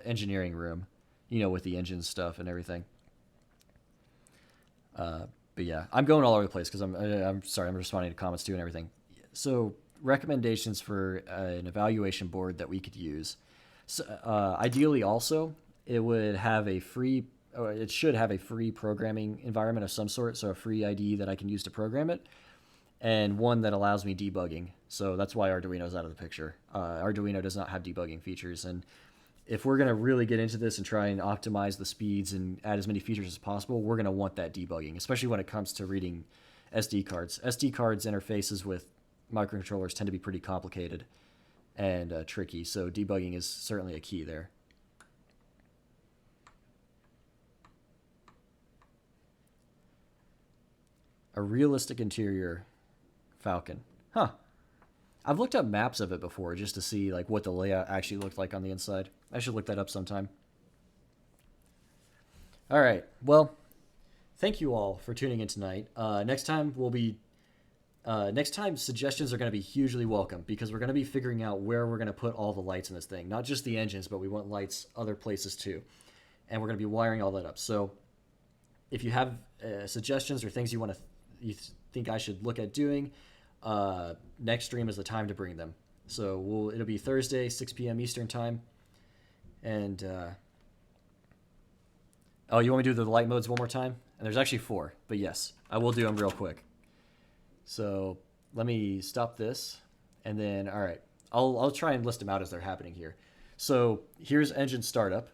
engineering room, with the engine stuff and everything. But yeah, I'm going all over the place because I'm sorry, I'm responding to comments too and everything. So recommendations for an evaluation board that we could use. So, ideally, also it would have a free. It should have a free programming environment of some sort, so a free IDE that I can use to program it, and one that allows me debugging. So that's why Arduino's out of the picture. Arduino does not have debugging features, and if we're going to really get into this and try and optimize the speeds and add as many features as possible, we're going to want that debugging, especially when it comes to reading SD cards. SD cards interfaces with microcontrollers tend to be pretty complicated and tricky, so debugging is certainly a key there. A realistic interior Falcon. Huh. I've looked up maps of it before just to see like what the layout actually looked like on the inside. I should look that up sometime. All right. Well, thank you all for tuning in tonight. Next time suggestions are going to be hugely welcome because we're going to be figuring out where we're going to put all the lights in this thing. Not just the engines, but we want lights other places too. And we're going to be wiring all that up. So if you have suggestions or things you think I should look at doing, next stream is the time to bring them. So it'll be Thursday, 6 p.m. Eastern time. And oh, you want me to do the light modes one more time? And there's actually 4, but yes, I will do them real quick. So let me stop this, and then all right, I'll try and list them out as they're happening here. So here's engine startup.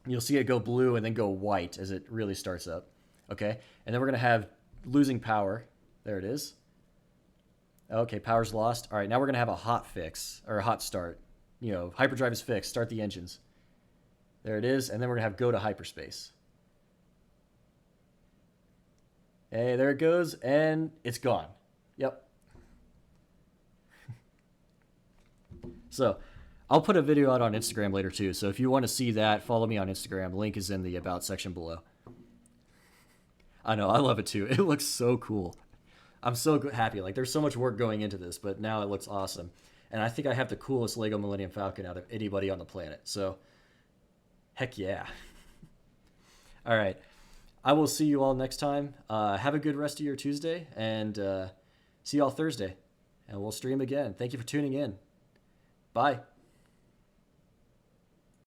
You'll see it go blue and then go white as it really starts up. Okay, and then we're gonna have losing power. There it is. Okay, power's lost. All right, now we're gonna have a hot fix or a hot start. Hyperdrive is fixed. Start the engines. There it is, and then we're gonna have go to hyperspace. Hey, there it goes, and it's gone. Yep. So I'll put a video out on Instagram later too. So if you want to see that, follow me on Instagram. The link is in the About section below. I know, I love it too. It looks so cool. I'm so happy. Like there's so much work going into this, but now it looks awesome. and I think I have the coolest Lego Millennium Falcon out of anybody on the planet. So, heck yeah. All right. I will see you all next time. Have a good rest of your Tuesday, and see you all Thursday. And we'll stream again. Thank you for tuning in. Bye.